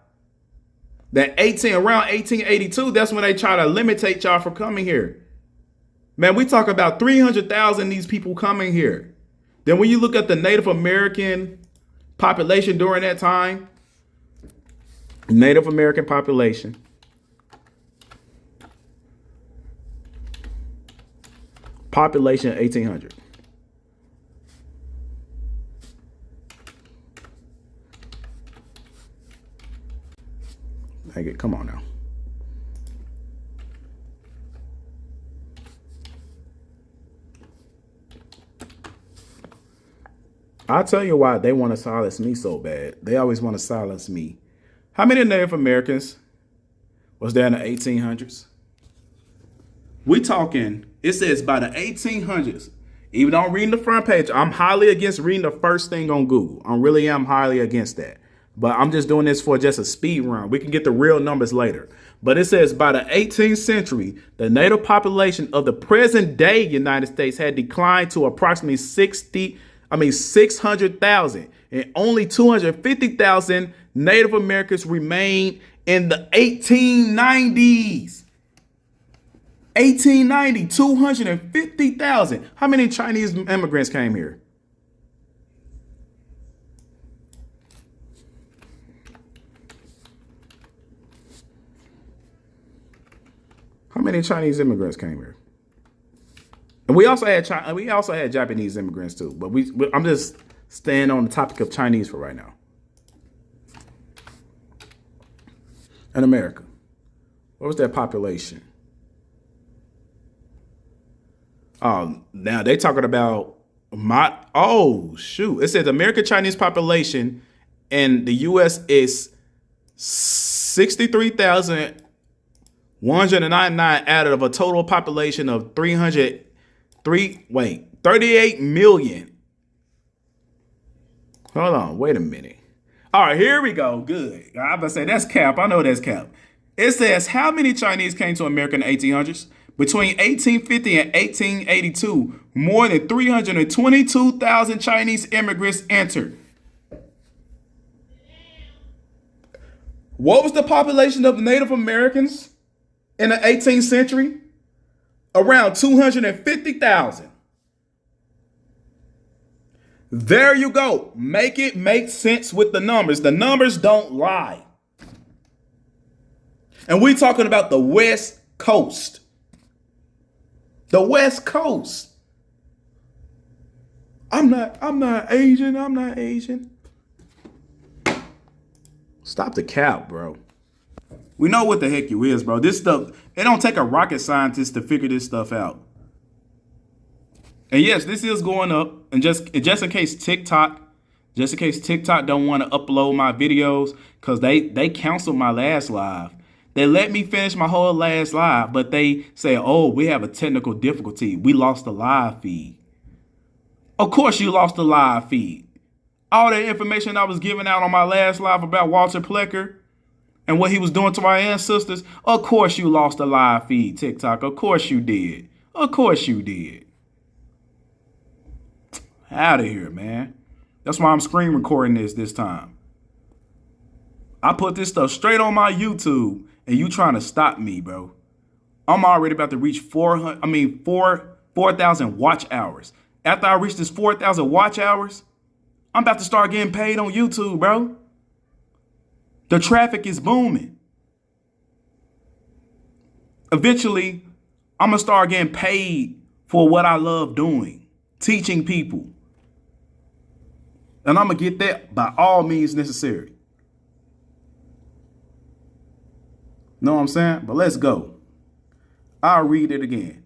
Around 1882, that's when they try to limitate y'all from coming here. Man, we talk about 300,000 these people coming here. Then when you look at the Native American population during that time, Native American population. Population 1800. Come on now. I'll tell you why they want to silence me so bad. They always want to silence me. How many Native Americans was there in the 1800s? We talking, it says by the 1800s. Even though I'm reading the front page, I'm highly against reading the first thing on Google. I really am highly against that. But I'm just doing this for just a speed run. We can get the real numbers later. But it says by the 18th century, the native population of the present day United States had declined to approximately 600,000. And only 250,000 Native Americans remained in the 1890s. 1890, 250,000. How many Chinese immigrants came here? How many Chinese immigrants came here? And we also had Japanese immigrants too. But I'm just staying on the topic of Chinese for right now. In America, what was their population? Now they talking about it says American Chinese population in the U.S. is 63,199 out of a total population of 38 million. Hold on, wait a minute. All right, here we go. Good. I'm about to say that's cap. I know that's cap. It says how many Chinese came to America in the 1800s? Between 1850 and 1882, more than 322,000 Chinese immigrants entered. What was the population of Native Americans in the 18th century? Around 250,000. There you go. Make it make sense with the numbers. The numbers don't lie. And we're talking about the West Coast. The West Coast. I'm not Asian. I'm not Asian. Stop the cap, bro. We know what the heck you is, bro. This stuff, it don't take a rocket scientist to figure this stuff out. And yes, this is going up. And just in case TikTok don't want to upload my videos, because they canceled my last live. They let me finish my whole last live, but they say, oh, we have a technical difficulty. We lost the live feed. Of course you lost the live feed. All the information I was giving out on my last live about Walter Plecker and what he was doing to our ancestors, of course you lost a live feed, TikTok. Of course you did. Of course you did. Out of here, man. That's why I'm screen recording this time. I put this stuff straight on my YouTube, and you trying to stop me, bro. I'm already about to reach 4,000 watch hours. After I reach this 4,000 watch hours, I'm about to start getting paid on YouTube, bro. The traffic is booming. Eventually, I'm going to start getting paid for what I love doing, teaching people. And I'm going to get that by all means necessary. Know what I'm saying? But let's go. I'll read it again.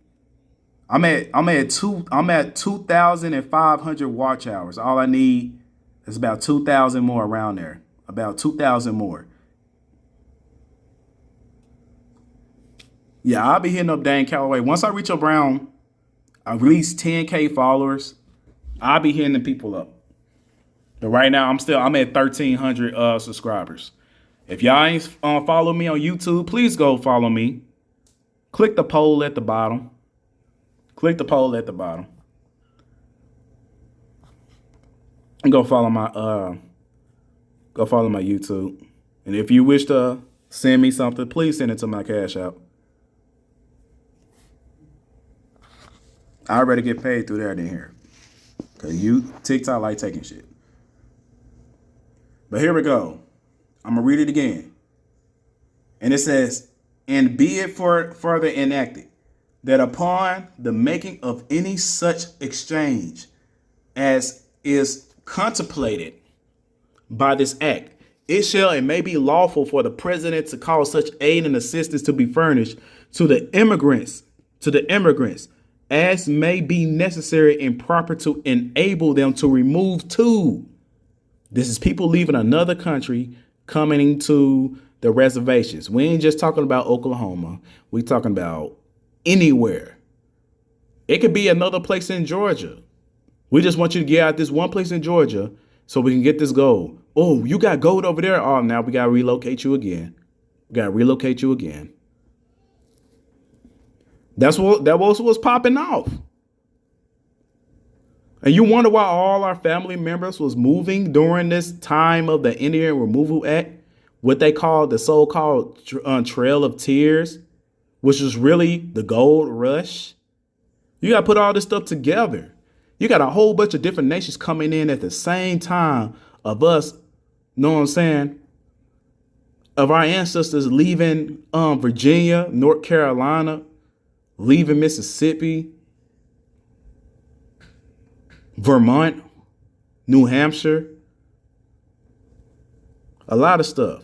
I'm at 2,500 watch hours. All I need is about 2,000 more around there. About 2,000 more. Yeah, I'll be hitting up Dan Calloway. Once I reach around at least 10K followers, I'll be hitting the people up. But right now, I'm at 1,300 subscribers. If y'all ain't follow me on YouTube, please go follow me. Click the poll at the bottom. Click the poll at the bottom. And go follow my YouTube. And if you wish to send me something, please send it to my Cash App. I already get paid through there than here. Cause TikTok like taking shit. But here we go. I'm gonna read it again. And it says, and be it further enacted that upon the making of any such exchange as is contemplated by this act, it shall and may be lawful for the president to cause such aid and assistance to be furnished to the immigrants as may be necessary and proper to enable them to remove to. This is people leaving another country coming to the reservations. We ain't just talking about Oklahoma. We talking about anywhere. It could be another place in Georgia. We just want you to get out this one place in Georgia so we can get this gold. Oh, you got gold over there. Oh, now we got to relocate you again. That was what's popping off. And you wonder why all our family members was moving during this time of the Indian Removal Act, what they call the so-called Trail of Tears, which is really the gold rush. You got to put all this stuff together. You got a whole bunch of different nations coming in at the same time of us, know what I'm saying, of our ancestors leaving Virginia, North Carolina, leaving Mississippi, Vermont, New Hampshire, a lot of stuff.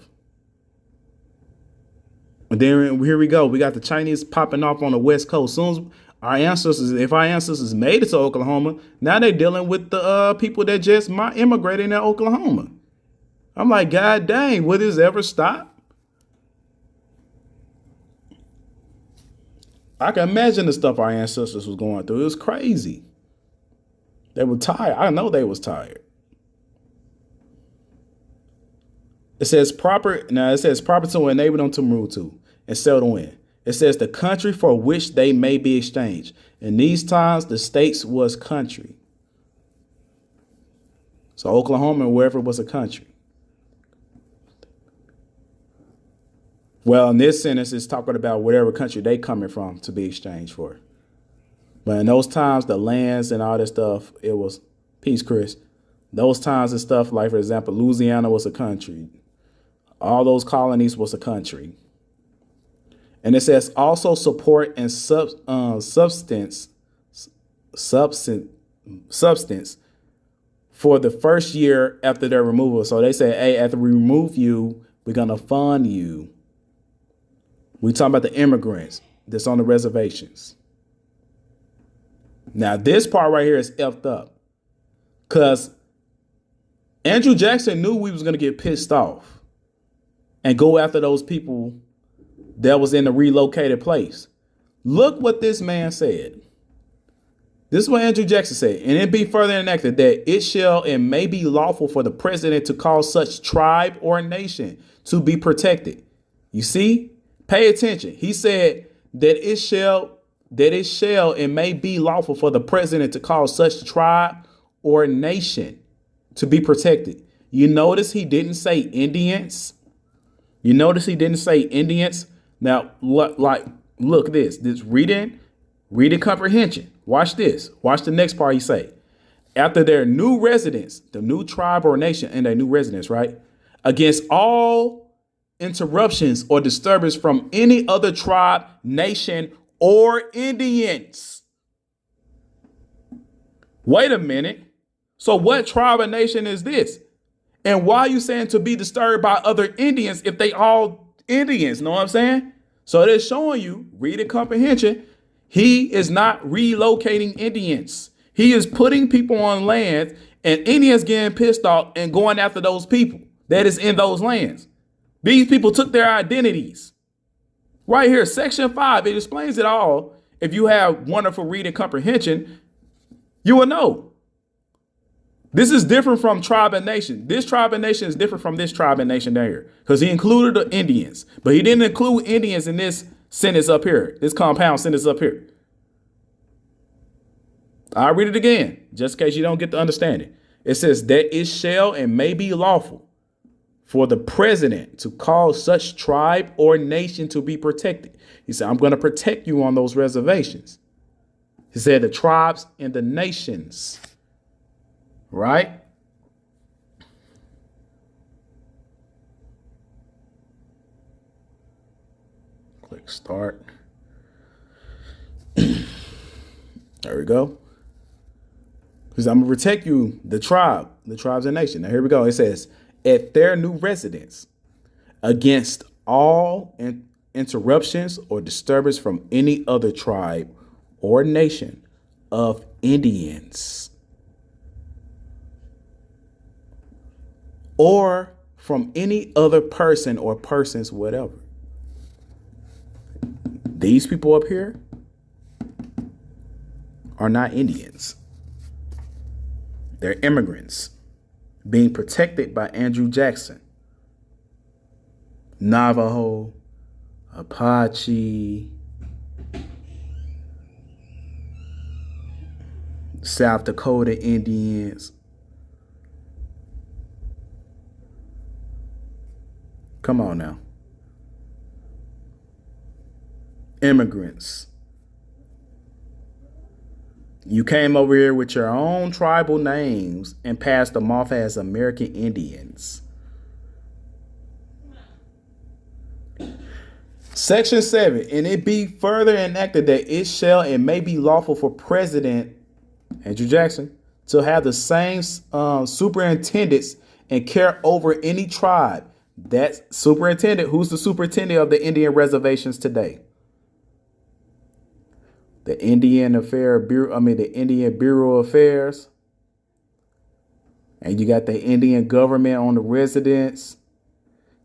And then here we go. We got the Chinese popping off on the West Coast. Soon as if our ancestors made it to Oklahoma, now they're dealing with the people that just immigrated in Oklahoma. I'm like, God dang, will this ever stop? I can imagine the stuff our ancestors was going through. It was crazy. They were tired. I know they was tired. It says proper to enable them to move to and settle in. It says the country for which they may be exchanged. In these times, the states was country. So Oklahoma and wherever was a country. Well, in this sentence, it's talking about whatever country they coming from to be exchanged for. But in those times, the lands and all that stuff, it was, peace, Chris. Those times and stuff, like, for example, Louisiana was a country. All those colonies was a country. And it says also support and substance for the first year after their removal. So they say, hey, after we remove you, we're going to fund you. We talking about the immigrants that's on the reservations. Now, this part right here is effed up because Andrew Jackson knew we was going to get pissed off and go after those people that was in the relocated place. Look what this man said. This is what Andrew Jackson said. And it be further enacted that it shall and may be lawful for the president to cause such tribe or nation to be protected You see? Pay attention. He said that it shall and may be lawful for the president to cause such tribe or nation to be protected. You notice he didn't say Indians. You notice he didn't say Indians. Now, look at this. This reading comprehension. Watch this. Watch the next part he say. After their new residents, the new tribe or nation and their new residents, right? Against all interruptions or disturbance from any other tribe, nation, or Indians. Wait a minute. So what tribe or nation is this? And why are you saying to be disturbed by other Indians if they all Indians? Know what I'm saying? So it is showing you, reading comprehension, he is not relocating Indians. He is putting people on land and Indians getting pissed off and going after those people that is in those lands. These people took their identities. Right here, section 5, it explains it all. If you have wonderful reading comprehension, you will know. This is different from tribe and nation. This tribe and nation is different from this tribe and nation down here because he included the Indians, but he didn't include Indians in this sentence up here, this compound sentence up here. I'll read it again, just in case you don't get the understanding. It says that it shall and may be lawful for the president to cause such tribe or nation to be protected. He said, I'm going to protect you on those reservations. He said the tribes and the nations. Right? Click start. There we go. Because I'm going to protect you, the tribes and nation. Now here we go. It says, at their new residence, against all interruptions or disturbance from any other tribe or nation of Indians, or from any other person or persons, whatever. These people up here are not Indians. They're immigrants being protected by Andrew Jackson. Navajo, Apache, South Dakota Indians. Come on now. Immigrants. You came over here with your own tribal names and passed them off as American Indians. Section 7, and it be further enacted that it shall and may be lawful for President Andrew Jackson to have the same superintendents and care over any tribe. That's superintendent. Who's the superintendent of the Indian reservations today? The Indian the Indian Bureau of Affairs. And you got the Indian government on the residence.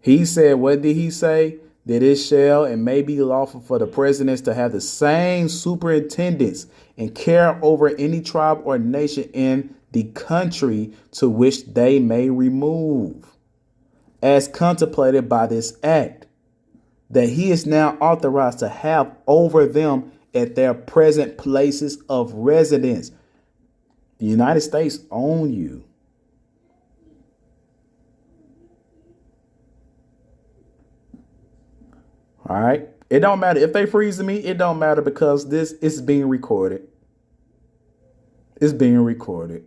He said, what did he say? That it shall and may be lawful for the presidents to have the same superintendents and care over any tribe or nation in the country to which they may remove, as contemplated by this act, that he is now authorized to have over them at their present places of residence. The United States own you. All right. It don't matter if they freeze me. It don't matter because this is being recorded. It's being recorded.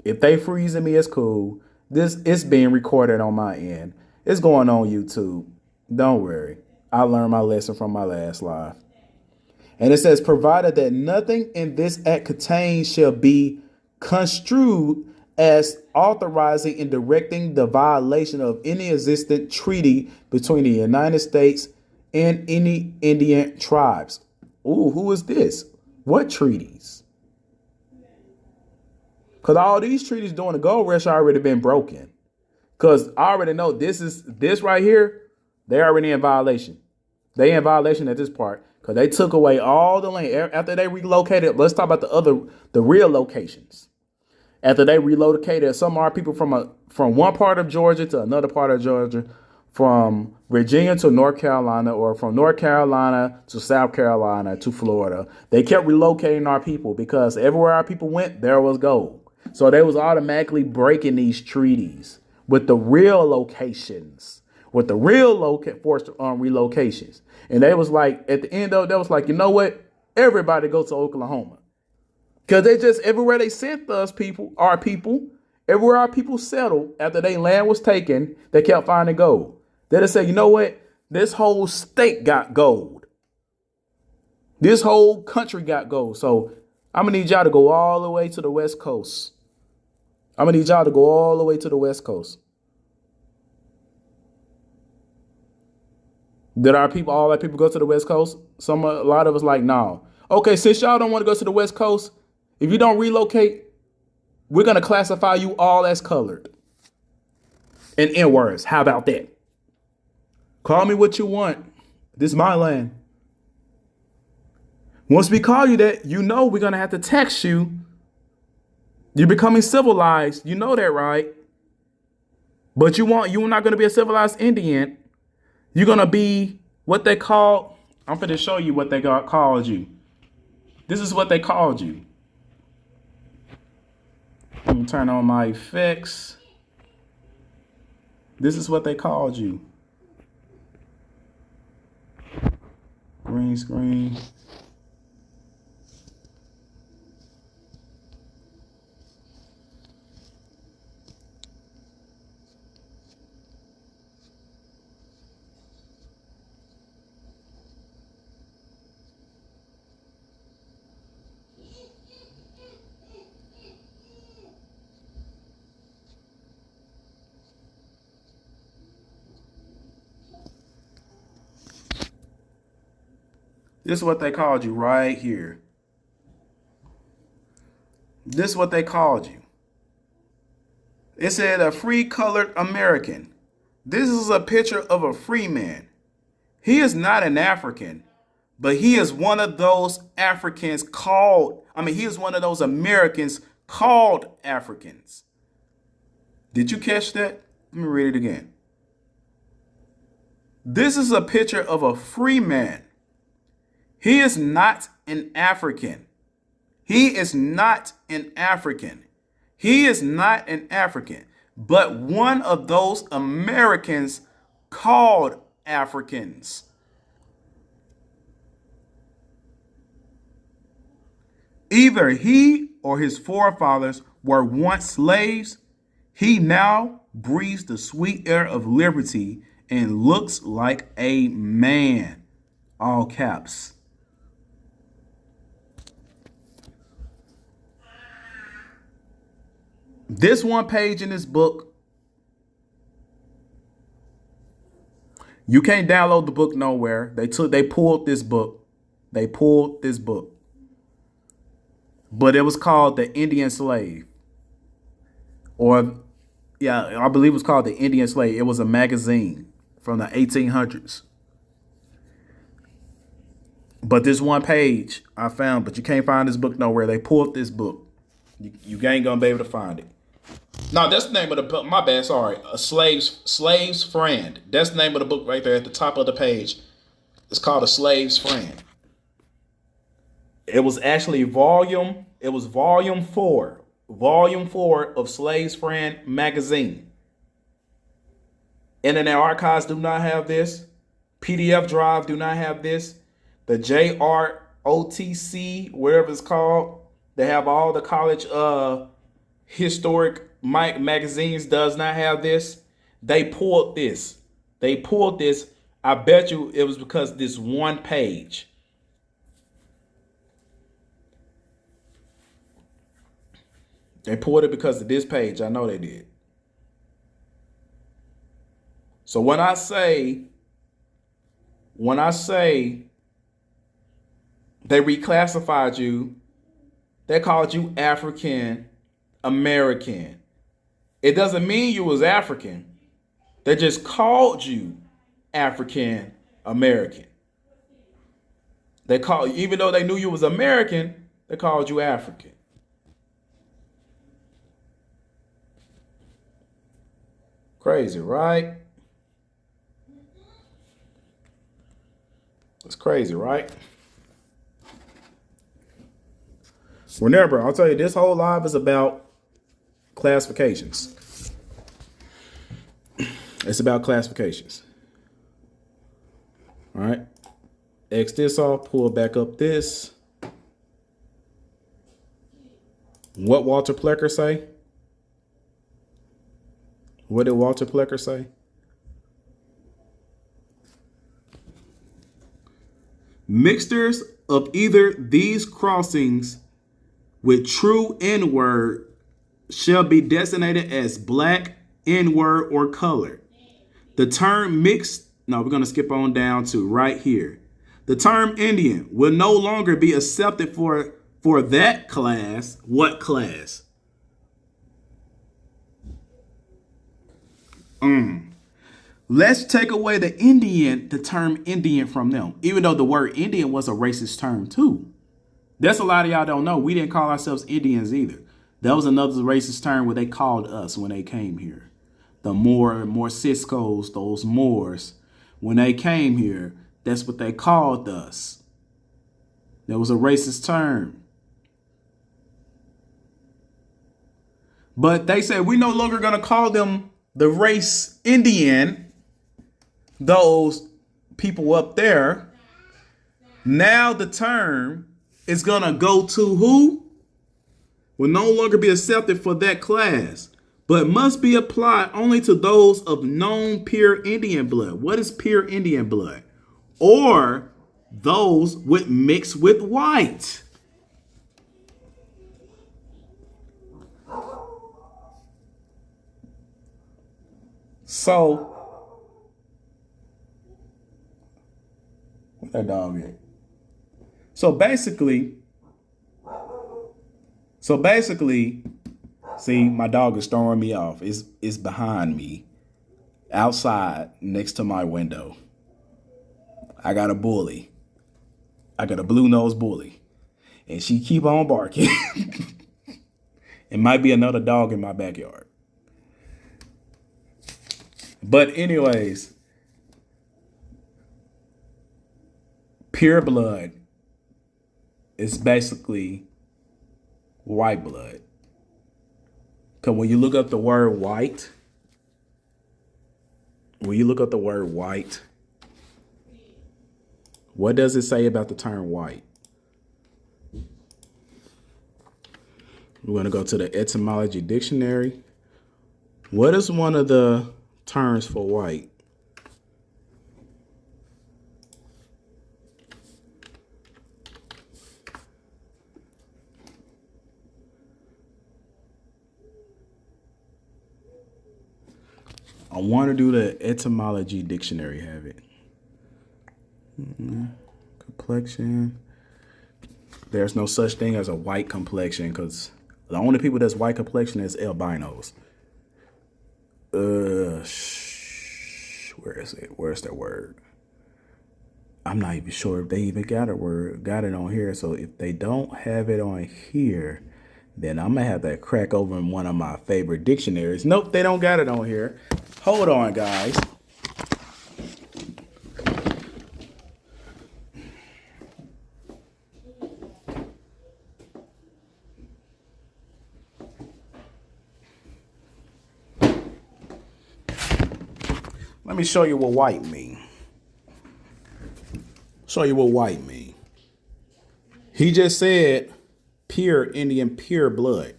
If they freeze me, it's cool. This is being recorded on my end. It's going on YouTube. Don't worry. I learned my lesson from my last live. And it says, provided that nothing in this act contains shall be construed as authorizing and directing the violation of any existing treaty between the United States and any Indian tribes. Ooh, who is this? What treaties? Because all these treaties during the gold rush already been broken. Because I already know this right here, they're already in violation. They in violation at this part because they took away all the land after they relocated. Let's talk about the real locations. After they relocated some of our people from one part of Georgia to another part of Georgia from Virginia to North Carolina, or from North Carolina to South Carolina to Florida. They kept relocating our people because everywhere our people went, there was gold. So they was automatically breaking these treaties with the real locations, with the real forced relocations. And they was like, at the end of it, they was like, you know what? Everybody go to Oklahoma. Because they just, everywhere they sent us people, our people, everywhere our people settled after their land was taken, they kept finding gold. They just said, you know what? This whole state got gold. This whole country got gold. So I'm going to need y'all to go all the way to the West Coast. I'm going to need y'all to go all the way to the West Coast. Did our people, all our people go to the West Coast? A lot of us like, no. Okay, since y'all don't want to go to the West Coast, if you don't relocate, we're going to classify you all as colored. And N-words. How about that? Call me what you want. This is my land. Once we call you that, you know we're going to have to tax you. You're becoming civilized. You know that, right? But you're not going to be a civilized Indian. You're going to be what they call, I'm going to show you what they called you. This is what they called you. Let me turn on my effects. This is what they called you. Green screen. This is what they called you right here. This is what they called you. It said a free colored American. This is a picture of a free man. He is not an African, but he is one of those Africans he is one of those Americans called Africans. Did you catch that? Let me read it again. This is a picture of a free man. He is not an African. He is not an African. He is not an African, but one of those Americans called Africans. Either he or his forefathers were once slaves. He now breathes the sweet air of liberty and looks like a man. All caps. This one page in this book, you can't download the book nowhere. They pulled this book. They pulled this book. But it was called The Indian Slave. Or, yeah, I believe it was called The Indian Slave. It was a magazine from the 1800s. But this one page I found, but you can't find this book nowhere. They pulled this book. You ain't gonna be able to find it. No, that's the name of the book. My bad. Sorry. A Slave's Friend. That's the name of the book right there at the top of the page. It's called A Slave's Friend. It was actually volume 4. Volume 4 of Slave's Friend magazine. Internet Archives do not have this. PDF Drive do not have this. The JROTC, whatever it's called, they have all the college historic magazines does not have this. They pulled this. I bet you it was because this one page. They pulled it because of this page. I know they did. So when I say they reclassified you, they called you African American. It doesn't mean you was African. They just called you African American. Even though they knew you was American, they called you African. Crazy, right? Crazy, right? Remember, I'll tell you, this whole live is about classifications. It's about classifications. All right. X this off, pull back up this. What Walter Plecker say? What did Walter Plecker say? Mixtures of either these crossings with true N-word shall be designated as black, N-word, or colored. The term mixed, no, we're going to skip on down to right here. The term Indian will no longer be accepted for that class. What class? Let's take away the term Indian from them, even though the word Indian was a racist term too. That's a lot of y'all don't know. We didn't call ourselves Indians either. That was another racist term what they called us when they came here. The more Cisco's, those Moors, when they came here, that's what they called us. That was a racist term. But they said we're no longer going to call them the race Indian, those people up there. Now the term is going to go to who? Will no longer be accepted for that class, but must be applied only to those of known pure Indian blood. What is pure Indian blood? Or those with mixed with white. So, what that dog at? So basically, see, my dog is throwing me off. It's behind me, outside, next to my window. I got a bully. I got a blue-nosed bully. And she keep on barking. It might be another dog in my backyard. But anyways, pure blood is basically white blood. Because when you look up the word white, what does it say about the term white? We're going to go to the etymology dictionary. What is one of the terms for white? I want to do the etymology dictionary, have it. Complexion. There's no such thing as a white complexion because the only people that's white complexion is albinos. Where is it? Where's that word? I'm not even sure if they even got it on here. So if they don't have it on here, then I'm gonna have to crack over in one of my favorite dictionaries. Nope, they don't got it on here. Hold on, guys. Let me show you what white mean. He just said pure Indian, pure blood.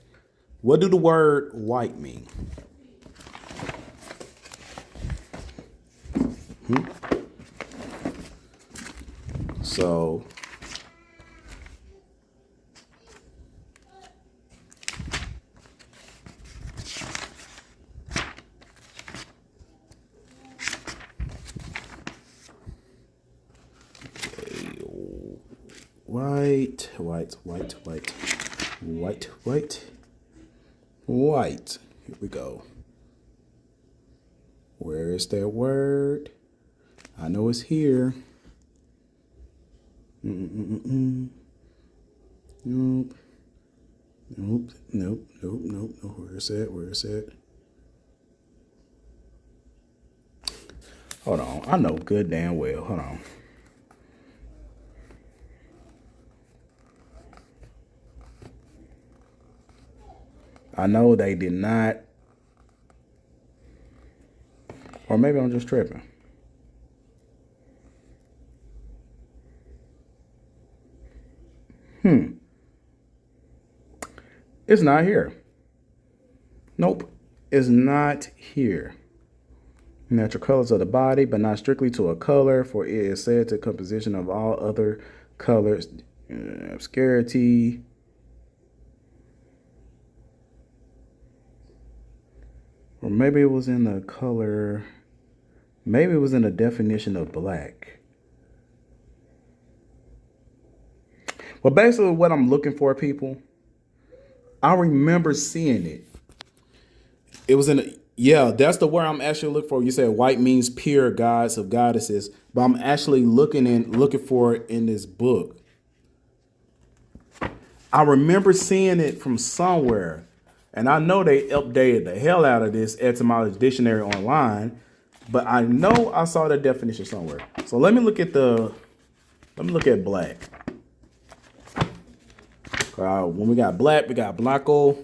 What do the word white mean? So white. Here we go. Where is that word? I know it's here. Nope. Where is that? Hold on. I know good damn well. Hold on. I know they did not. Or maybe I'm just tripping. It's not here. Nope. It's not here. Natural colors of the body, but not strictly to a color, for it is said to composition of all other colors. Obscurity. Or maybe it was in the color. Maybe it was in the definition of black. Well, basically what I'm looking for, people, I remember seeing it. It was in yeah, that's the word I'm actually looking for. You said white means pure gods of goddesses, but I'm actually looking for it in this book. I remember seeing it from somewhere, and I know they updated the hell out of this etymology dictionary online, but I know I saw the definition somewhere. So let me look at black. When we got black, we got blacko.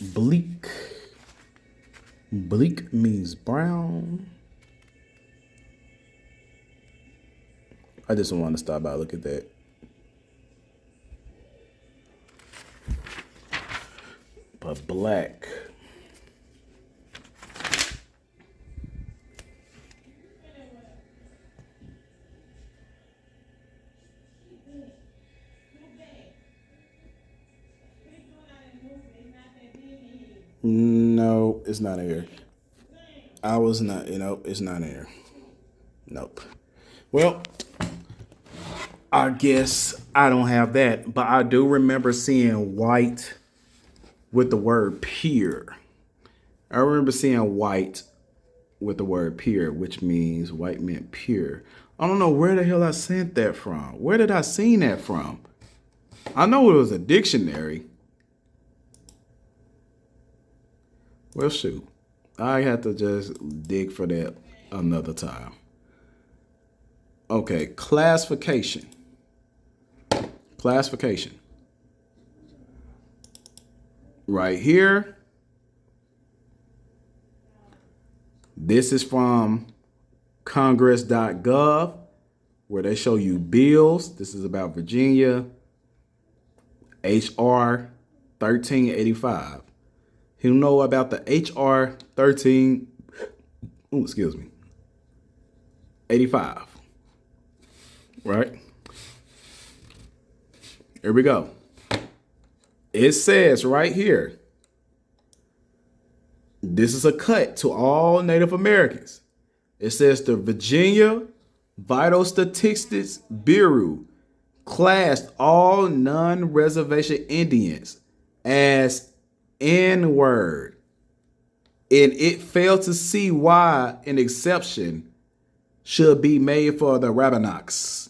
Bleak. Bleak means brown. I just want to stop by. Look at that. But black. No, it's not in here. I was not, it's not in here. Nope. Well, I guess I don't have that, but I do remember seeing white with the word pure. I remember seeing white with the word pure, which means white meant pure. I don't know where the hell I sent that from. Where did I see that from? I know it was a dictionary. Well, shoot. I have to just dig for that another time. Okay, classification. Classification. Right here. This is from congress.gov, where they show you bills. This is about Virginia. HR 1385. You know about the HR 85. Right? Here we go. It says right here, this is a cut to all Native Americans. It says the Virginia Vital Statistics Bureau classed all non-reservation Indians as N-word, and it failed to see why an exception should be made for the Rabbanoks.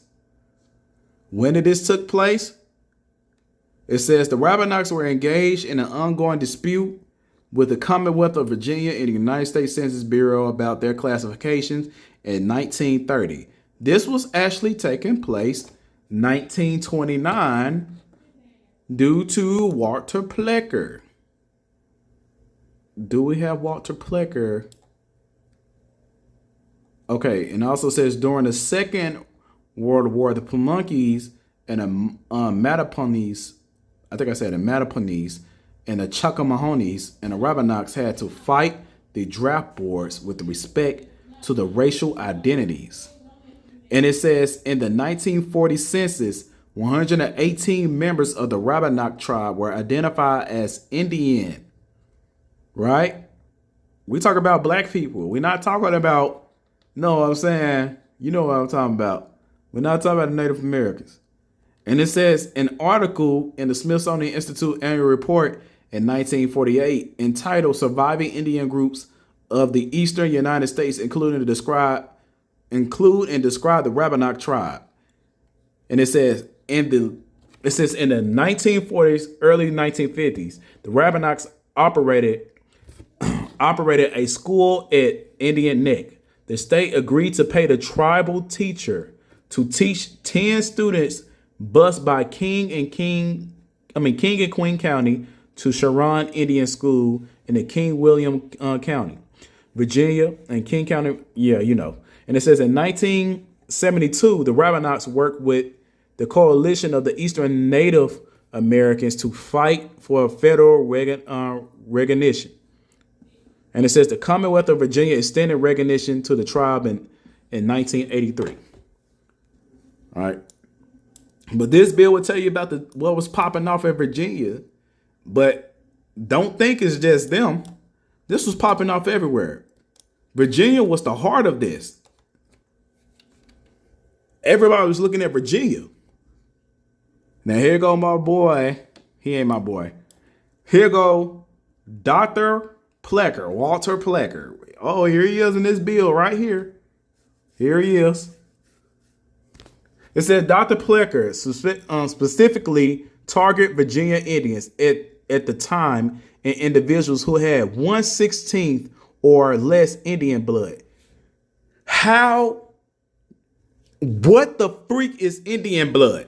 When did this took place? It says the Rabbanoks were engaged in an ongoing dispute with the Commonwealth of Virginia and the United States Census Bureau about their classifications in 1930. This was actually taking place 1929 due to Walter Plecker. Do we have Walter Plecker? Okay, and also says during the Second World War, the Pamunkeys and the Mattaponees, I think I said the Mattaponees, and the Chockahomies and the Rabbanoks had to fight the draft boards with respect to the racial identities. And it says in the 1940 census, 118 members of the Rabbanok tribe were identified as Indian. Right? We talk about black people. We're not talking about, no, I'm saying, you know what I'm talking about. We're not talking about the Native Americans. And it says an article in the Smithsonian Institute annual report in 1948 entitled Surviving Indian Groups of the Eastern United States, include and describe the Rabbanok tribe. And it says in the 1940s, early 1950s, the Rabbanoks operated a school at Indian Neck, The state agreed to pay the tribal teacher to teach 10 students bused by King and Queen County to Sharon Indian School in the King William County, Virginia, and King County. Yeah, you know. And it says in 1972, the Wabanaks worked with the Coalition of the Eastern Native Americans to fight for federal recognition. And it says the Commonwealth of Virginia extended recognition to the tribe in 1983. All right. But this bill will tell you about what was popping off in Virginia. But don't think it's just them. This was popping off everywhere. Virginia was the heart of this. Everybody was looking at Virginia. Now here go my boy. He ain't my boy. Here go Dr. Plecker, Walter Plecker. Oh, here he is in this bill right here. Here he is. It said Dr. Plecker specifically target Virginia Indians at the time and individuals who had 1/16 or less Indian blood. What the freak is Indian blood?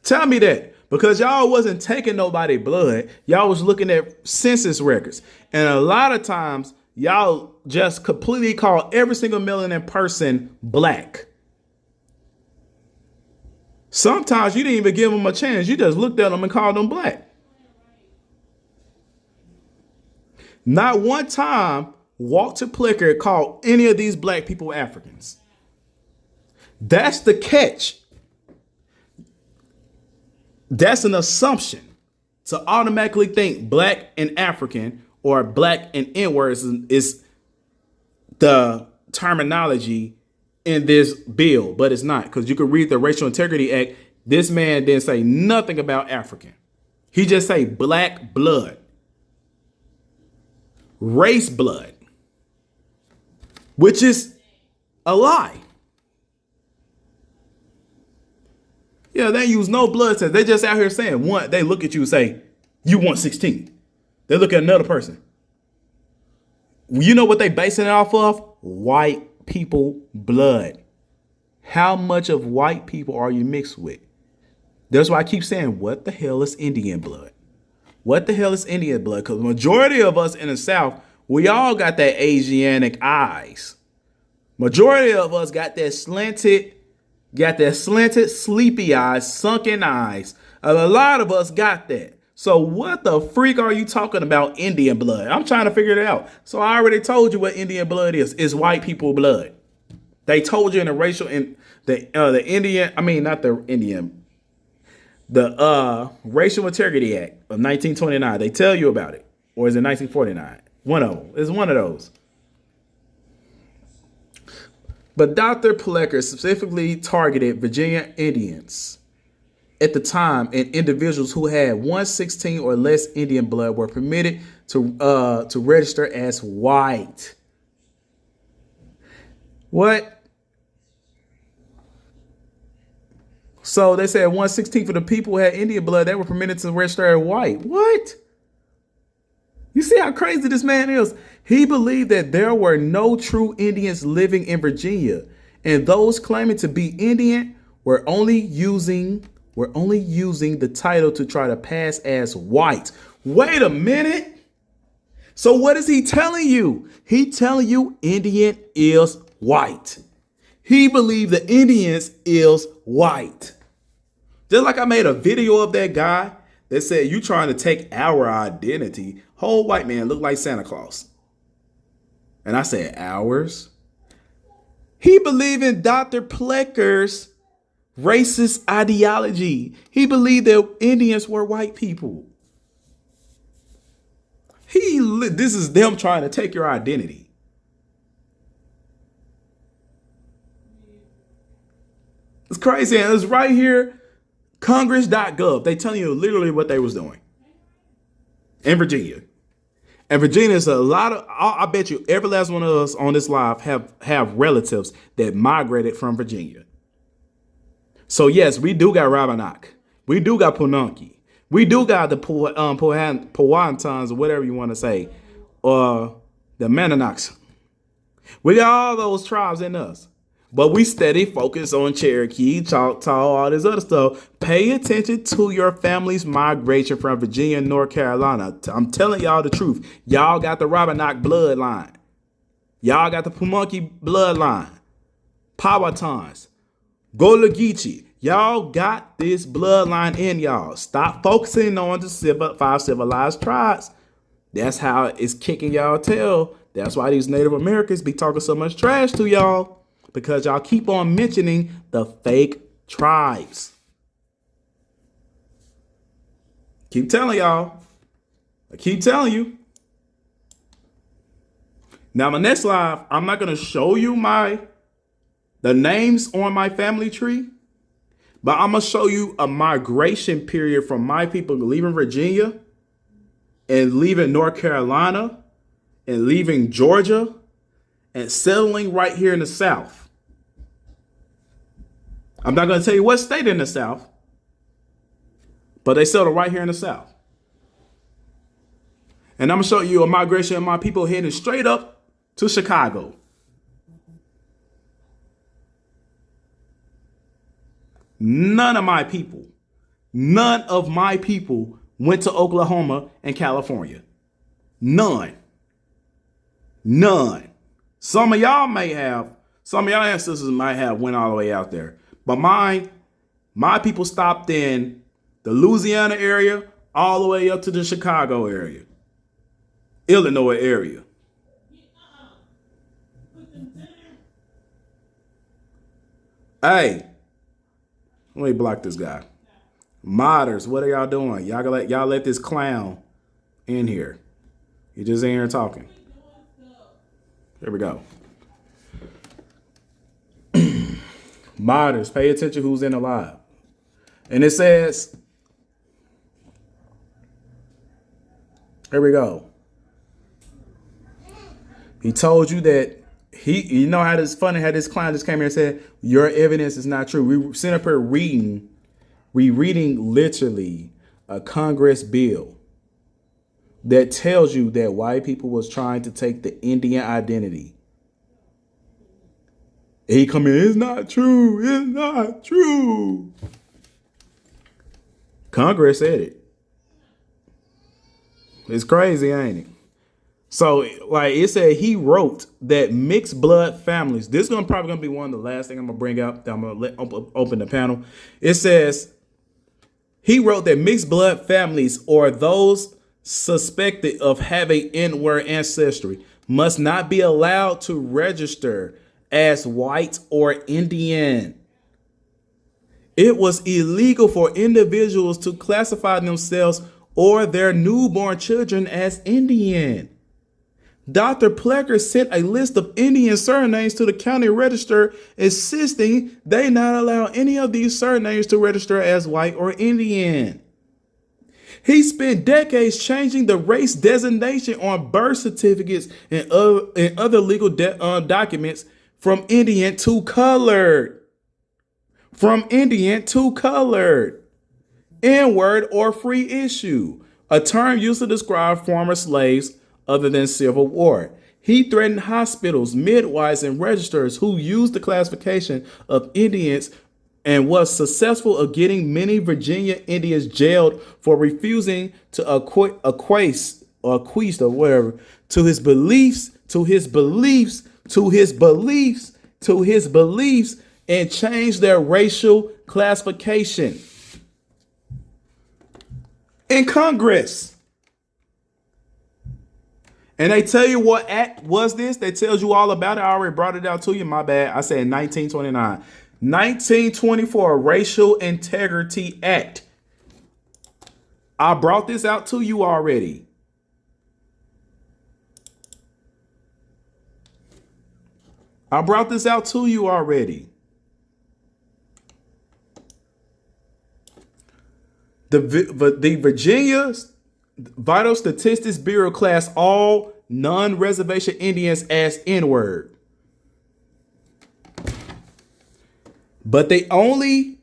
Tell me that. Because y'all wasn't taking nobody blood. Y'all was looking at census records. And a lot of times, y'all just completely call every single melanin person black. Sometimes you didn't even give them a chance. You just looked at them and called them black. Not one time Walter Plicker called any of these black people Africans. That's the catch. That's an assumption to automatically think black and African or black and N-words is the terminology in this bill, but it's not, because you can read the Racial Integrity Act. This man didn't say nothing about African. He just say black blood, race blood, which is a lie. Yeah, they use no blood test. They just out here saying one. They look at you and say, you 1/16. They look at another person. You know what they basing it off of? White people blood. How much of white people are you mixed with? That's why I keep saying, what the hell is Indian blood? What the hell is Indian blood? Because the majority of us in the South, we all got that Asiatic eyes. Majority of us got that slanted, sleepy eyes, sunken eyes. A lot of us got that. So what the freak are you talking about Indian blood? I'm trying to figure it out. So I already told you what Indian blood is. It's white people blood. They told you in the racial, in the Indian, I mean, not the Indian, the Racial Integrity Act of 1929. They tell you about it. Or is it 1949? One of them. It's one of those. But Dr. Plecker specifically targeted Virginia Indians at the time, and individuals who had 1/16 or less Indian blood were permitted to register as white. What? So they said 1/16 for the people who had Indian blood, they were permitted to register as white. What? You see how crazy this man is? He believed that there were no true Indians living in Virginia, and those claiming to be Indian were only using the title to try to pass as white. Wait a minute. So what is he telling you? He telling you Indian is white. He believed the Indians is white. Just like I made a video of that guy that said, you trying to take our identity. Whole white man look like Santa Claus. And I said, ours? He believed in Dr. Plecker's racist ideology. He believed that Indians were white people. This is them trying to take your identity. It's crazy. And it's right here, Congress.gov. They telling you literally what they was doing in Virginia. And Virginia is a lot of, I bet you every last one of us on this live have relatives that migrated from Virginia. So yes, we do got Rabanak. We do got Pununki. We do got the Powhatans or whatever you want to say or the Mennonites. We got all those tribes in us. But we steady focus on Cherokee, Choctaw, all this other stuff. Pay attention to your family's migration from Virginia and North Carolina. I'm telling y'all the truth. Y'all got the Wabanaki bloodline. Y'all got the Pamunkey bloodline. Powhatans. Golageechee. Y'all got this bloodline in y'all. Stop focusing on the 5 civilized tribes. That's how it's kicking y'all tail. That's why these Native Americans be talking so much trash to y'all. Because y'all keep on mentioning the fake tribes. Keep telling y'all. I keep telling you. Now, my next live, I'm not going to show you the names on my family tree. But I'm going to show you a migration period from my people leaving Virginia and leaving North Carolina and leaving Georgia and settling right here in the South. I'm not going to tell you what state in the South, but they settled right here in the South. And I'm going to show you a migration of my people heading straight up to Chicago. None of my people went to Oklahoma and California. None. Some of y'all ancestors might have went all the way out there. But my people stopped in the Louisiana area all the way up to the Chicago area, Illinois area. Hey, let me block this guy. Modders, what are y'all doing? Y'all let this clown in here. He just in here talking. Here we go. Modders, pay attention who's in the live. And it says, here we go. He told you that you know how this funny how this clown just came here and said, your evidence is not true. We sent up here reading literally a Congress bill that tells you that white people was trying to take the Indian identity. He come in, it's not true. Congress said it. It's crazy, ain't it? So, like it said, he wrote that mixed blood families. This is probably gonna be one of the last things I'm gonna bring up. I'm gonna open the panel. It says he wrote that mixed blood families or those suspected of having N-word ancestry must not be allowed to register as white or Indian. It was illegal for individuals to classify themselves or their newborn children as Indian. Dr. Plecker sent a list of Indian surnames to the county register, insisting they not allow any of these surnames to register as white or Indian. He spent decades changing the race designation on birth certificates and other legal documents from Indian to colored. N-word or free issue, a term used to describe former slaves other than Civil War. He threatened hospitals, midwives, and registrars who used the classification of Indians and was successful of getting many Virginia Indians jailed for refusing to acquiesce to his beliefs and change their racial classification in Congress. And they tell you what act was this. They tells you all about it. I already brought it out to you. My bad. I said 1929. 1924 Racial Integrity Act. I brought this out to you already. The Virginia Vital Statistics Bureau class all non-reservation Indians as N-word. But they only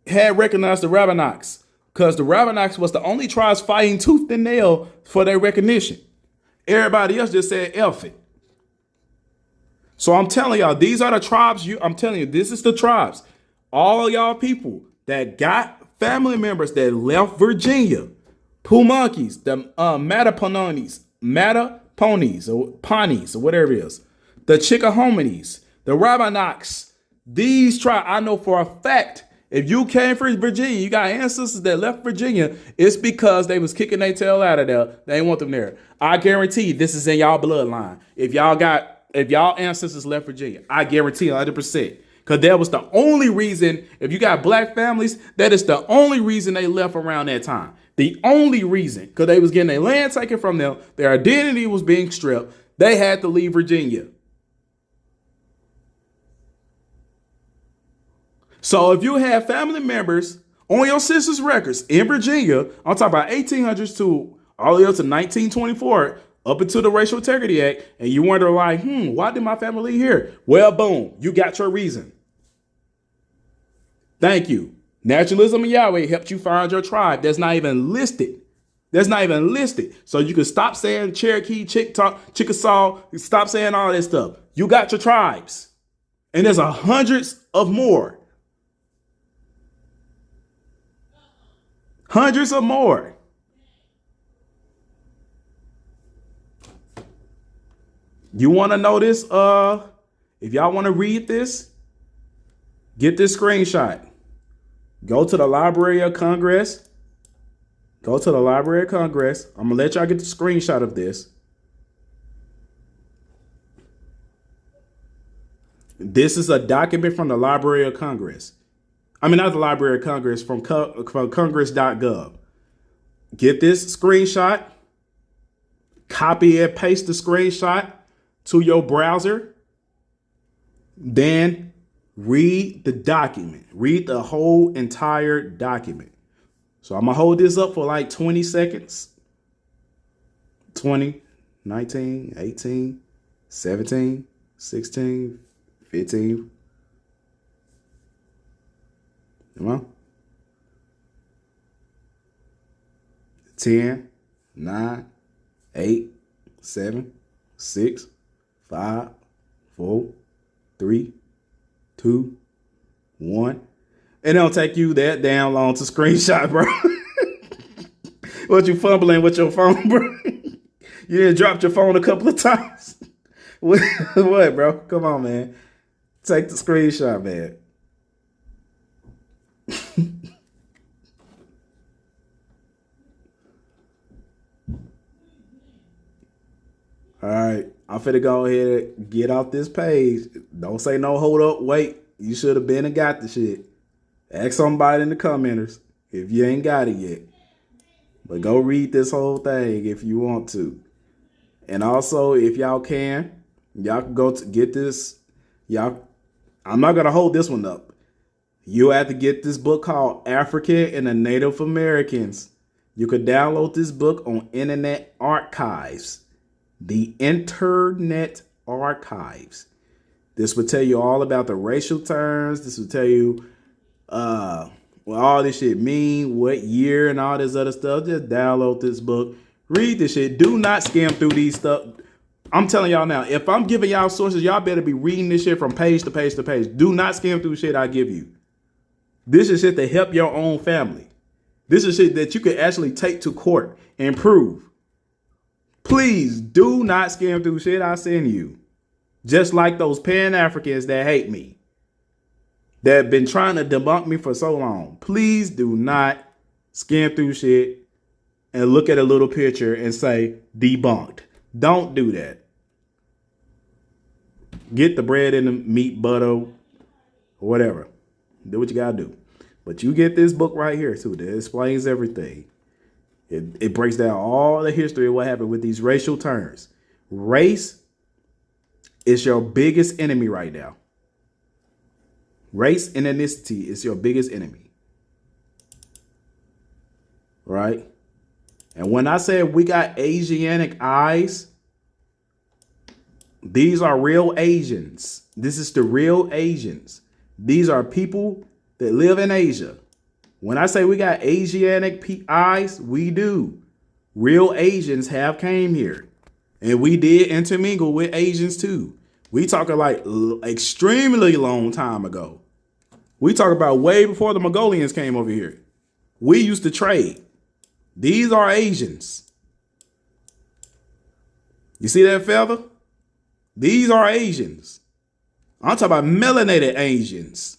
had recognized the Wabanaki because the Wabanaki was the only tribes fighting tooth and nail for their recognition. Everybody else just said F it. So I'm telling y'all, these are the tribes. I'm telling you, this is the tribes. All of y'all people that got family members that left Virginia, Pumonkeys, the Mattaponies, or Pawnees, or whatever it is, the Chickahomies, the Rabanoks. These tribes, I know for a fact, if you came from Virginia, you got ancestors that left Virginia, it's because they was kicking their tail out of there. They ain't want them there. I guarantee this is in y'all bloodline. If y'all ancestors left Virginia, I guarantee 100%. Because that was the only reason, if you got black families, that is the only reason they left around that time. The only reason, because they was getting their land taken from them, their identity was being stripped, they had to leave Virginia. So if you have family members on your census records in Virginia, I'm talking about 1800s to all the way up to 1924, up into the Racial Integrity Act, and you wonder like, why did my family leave here? Well, boom, you got your reason. Thank you. Nationalism and Yahweh helped you find your tribe that's not even listed. That's not even listed. So you can stop saying Cherokee, Chickasaw, stop saying all that stuff. You got your tribes. And there's hundreds of more. Hundreds of more. You want to know this? If y'all want to read this, get this screenshot. Go to the Library of Congress. Go to the Library of Congress. I'm going to let y'all get the screenshot of this. This is a document from the Library of Congress. I mean, not the Library of Congress, from congress.gov. Get this screenshot. Copy and paste the screenshot to your browser. Then read the document. Read the whole entire document. So I'm going to hold this up for like 20 seconds. 20, 19, 18, 17, 16, 15. Come on. 10, 9, 8, 7, 6, 5, 4, 3, 2, 1. It don't take you that damn long to screenshot, bro. What you fumbling with your phone, bro? You done dropped your phone a couple of times. What, bro? Come on, man. Take the screenshot, man. All right. I'm finna go ahead and get off this page. Don't say no, hold up, wait. You should have been and got the shit. Ask somebody in the commenters if you ain't got it yet. But go read this whole thing if you want to. And also, if y'all can go to get this. I'm not going to hold this one up. You have to get this book called African and the Native Americans. You could download this book on Internet Archives. The Internet Archives. This will tell you all about the racial terms. This will tell you what all this shit mean, what year and all this other stuff. Just download this book. Read this shit. Do not skim through these stuff. I'm telling y'all now, if I'm giving y'all sources, y'all better be reading this shit from page to page to page. Do not skim through shit I give you. This is shit to help your own family. This is shit that you could actually take to court and prove. Please do not skim through shit I send you. Just like those Pan-Africans that hate me, that have been trying to debunk me for so long. Please do not skim through shit and look at a little picture and say debunked. Don't do that. Get the bread and the meat, butter, or whatever. Do what you gotta do. But you get this book right here too that explains everything. It breaks down all the history of what happened with these racial terms. Race is your biggest enemy right now. Race and ethnicity is your biggest enemy. Right? And when I say we got Asiatic eyes, these are real Asians. This is the real Asians. These are people that live in Asia. When I say we got Asiatic eyes, we do. Real Asians have came here. And we did intermingle with Asians too. We talking like extremely long time ago. We talk about way before the Mongolians came over here. We used to trade. These are Asians. You see that feather? These are Asians. I'm talking about melanated Asians.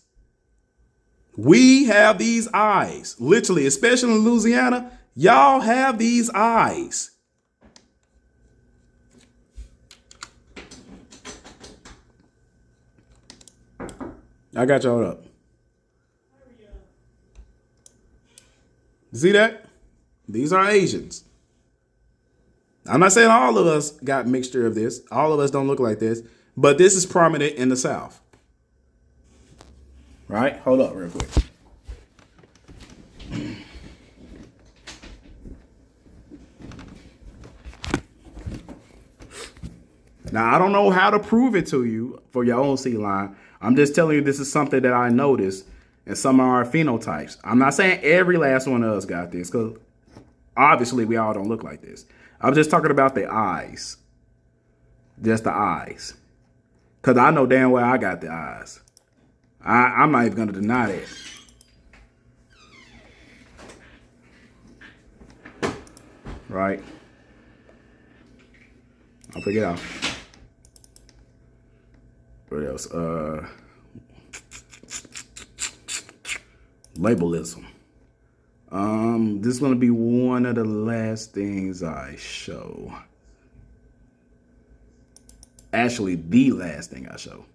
We have these eyes. Literally, especially in Louisiana, y'all have these eyes. I got y'all up. See that? These are Asians. I'm not saying all of us got mixture of this. All of us don't look like this, but this is prominent in the South. Right? Hold up real quick. Now, I don't know how to prove it to you for your own sea line. I'm just telling you this is something that I noticed in some of our phenotypes. I'm not saying every last one of us got this, because obviously we all don't look like this. I'm just talking about the eyes. Just the eyes. Because I know damn well I got the eyes. I'm not even going to deny that. Right? I'll figure it out. What else? Labelism. This is going to be one of the last things I show. Actually, the last thing I show.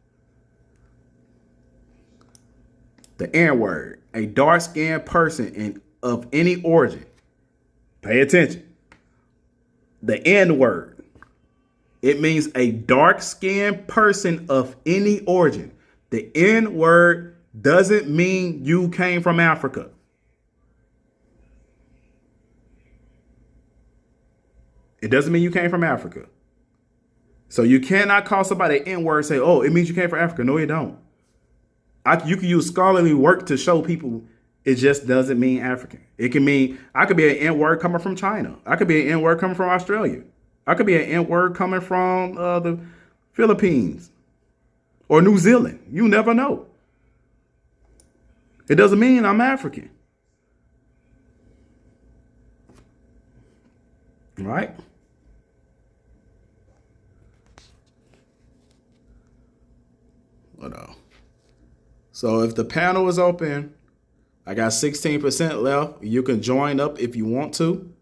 The N word. A dark-skinned person of any origin. Pay attention. The N word. It means a dark-skinned person of any origin. The N word doesn't mean you came from Africa. It doesn't mean you came from Africa. So you cannot call somebody an N word and say, oh, it means you came from Africa. No, you don't. You can use scholarly work to show people it just doesn't mean African. It can mean, I could be an N word coming from China. I could be an N word coming from Australia. I could be an N word coming from the Philippines or New Zealand. You never know. It doesn't mean I'm African. Right? What else? So if the panel is open, I got 16% left. You can join up if you want to.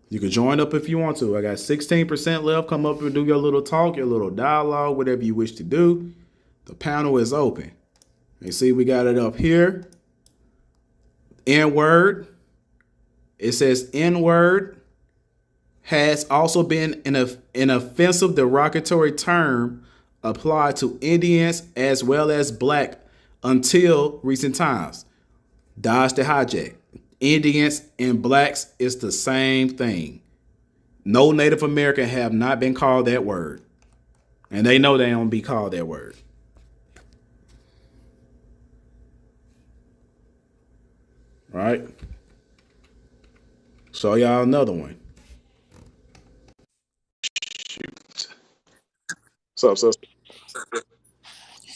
You can join up if you want to. I got 16% left. Come up and do your little talk, your little dialogue, whatever you wish to do. The panel is open. You see, we got it up here. N-word. It says N-word has also been an offensive derogatory term applied to Indians as well as black until recent times. Dodge the hijack. Indians and blacks is the same thing. No Native American have not been called that word. And they know they don't be called that word. Right? Show y'all another one. Shoot. What's up, sister?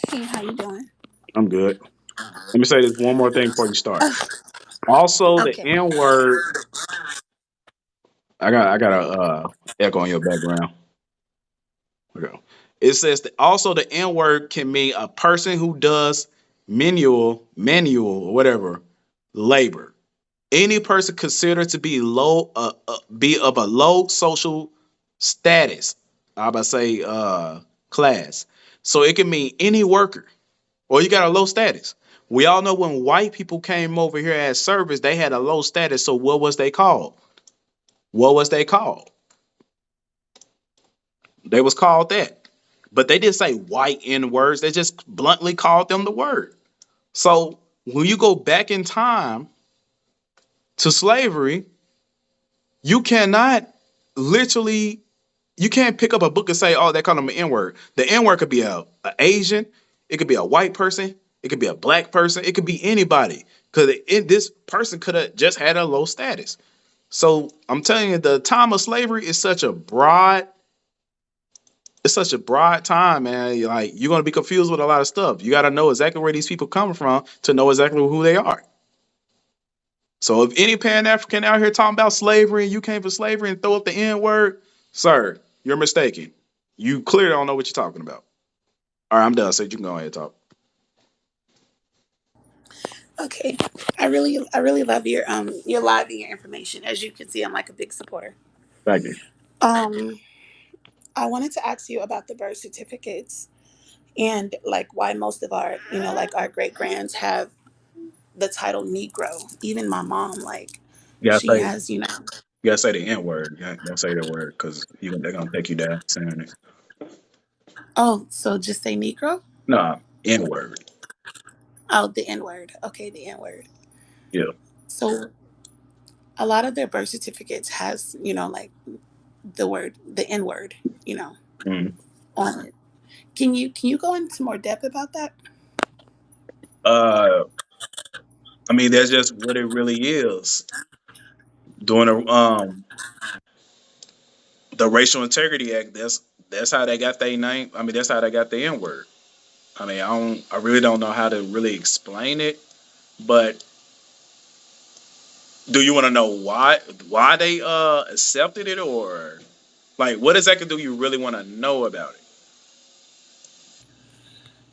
Hey, how you doing? I'm good. Let me say this one more thing before you start. Also, the Okay. N word. I got a echo in your background. Okay. It says that also the N word can mean a person who does manual or whatever labor. Any person considered to be be of a low social status. I about to say class. So it can mean any worker, or you got a low status. We all know when white people came over here as servants, they had a low status. So what was they called? What was they called? They was called that. But they didn't say white N words. They just bluntly called them the word. So when you go back in time to slavery, you cannot literally, you can't pick up a book and say, oh, they call them an N word. The N word could be a Asian, it could be a white person, it could be a black person, it could be anybody. Because this person could have just had a low status. So I'm telling you, the time of slavery is such a broad it's such a broad time, man. Like you're gonna be confused with a lot of stuff. You got to know exactly where these people coming from to know exactly who they are. So if any Pan African out here talking about slavery and you came for slavery and throw up the N word, sir, you're mistaken. You clearly don't know what you're talking about. All right, I'm done. So you can go ahead and talk. Okay. I really love your live and your information. As you can see, I'm like a big supporter. Thank you. Um, I wanted to ask you about the birth certificates and like why most of our, like our great grands have the title Negro. Even my mom, like You gotta she say, has, you gotta say the N word. You gotta say that word because they're gonna take you down saying it. oh, so just say Negro? Nah, N word. Oh, the N word. Okay, the N word. Yeah. So a lot of their birth certificates has, like the N word, you know, Mhm. on it. Can you go into more depth about that? Uh, I mean, that's just what it really is. Doing the Racial Integrity Act. That's how they got their name. I mean, that's how they got the N word. I mean, I really don't know how to really explain it. But do you want to know why they accepted it, or like what exactly do you really want to know about it?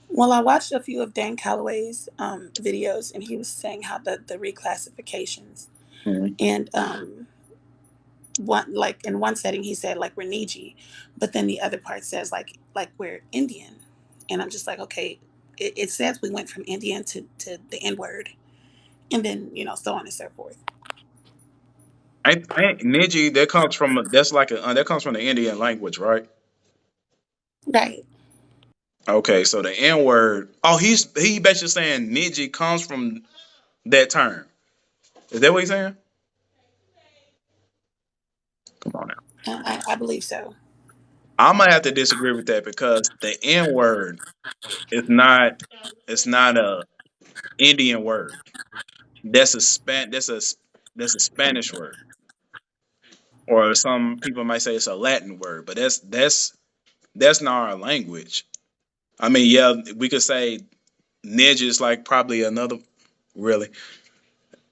Well, I watched a few of Dan Calloway's videos, and he was saying how the reclassifications Mhm. and one like in one setting he said like we're Niji, but then the other part says like we're Indian, and I'm just like okay, it says we went from Indian to the N word, and then so on and so forth. I Niji, that comes from that's like that comes from the Indian language, right? Right. Okay, so the N word. Oh, he basically saying Niji comes from that term. Is that what he's saying? Come on now. I believe so. I'm gonna have to disagree with that because the N word is not it's not a Indian word. That's a span that's a Spanish word, or some people might say it's a Latin word, but that's not our language. I mean, yeah, we could say ninja is like probably another really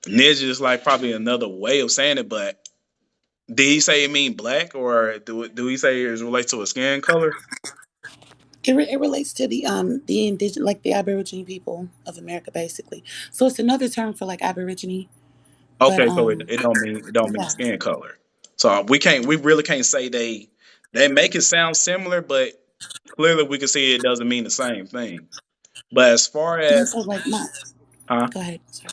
ninja is like probably another way of saying it, but did he say it mean black or do he say it relates to a skin color? It relates to the indigenous, like the Aborigine people of America, basically. So it's another term for like Aborigine, but Okay, so it don't mean yeah, skin color. So we really can't say they make it sound similar, but clearly we can see it doesn't mean the same thing. But as far and as so like my huh? go ahead, sorry.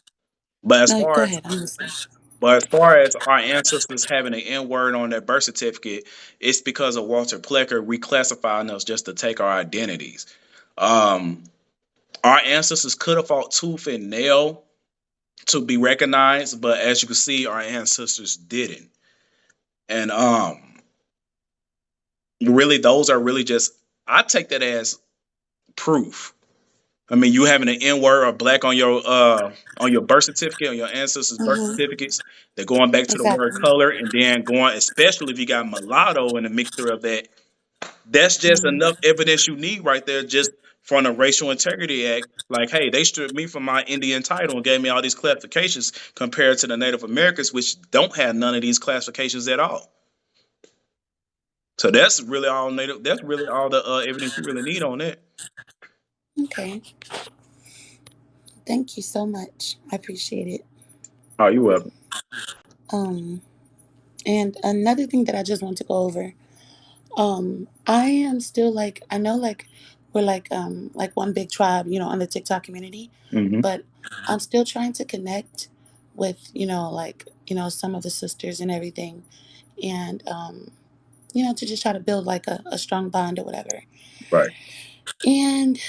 But as No, far go as ahead. I'm listening. but as far as our ancestors having an N word on their birth certificate, it's because of Walter Plecker reclassifying us just to take our identities. Um, our ancestors could have fought tooth and nail to be recognized, but as you can see, our ancestors didn't. And really, those are really just I take that as proof. I mean, you having an N word or black on your birth certificate, on your ancestors' birth Mm-hmm. certificates, they're going back to the word Exactly. color, and then going, especially if you got mulatto in the mixture of that, that's just Mm-hmm. enough evidence you need right there, just from the Racial Integrity Act. Like, hey, they stripped me from my Indian title and gave me all these classifications compared to the Native Americans, which don't have none of these classifications at all. So that's really all native. That's really all the evidence you really need on that. Okay. Thank you so much. I appreciate it. Oh, you welcome. Um, and another thing that I just want to go over. I am still like I know like we're like one big tribe, on the TikTok community, Hmm. but I'm still trying to connect with like some of the sisters and everything, and to just try to build like a strong bond or whatever. Right. And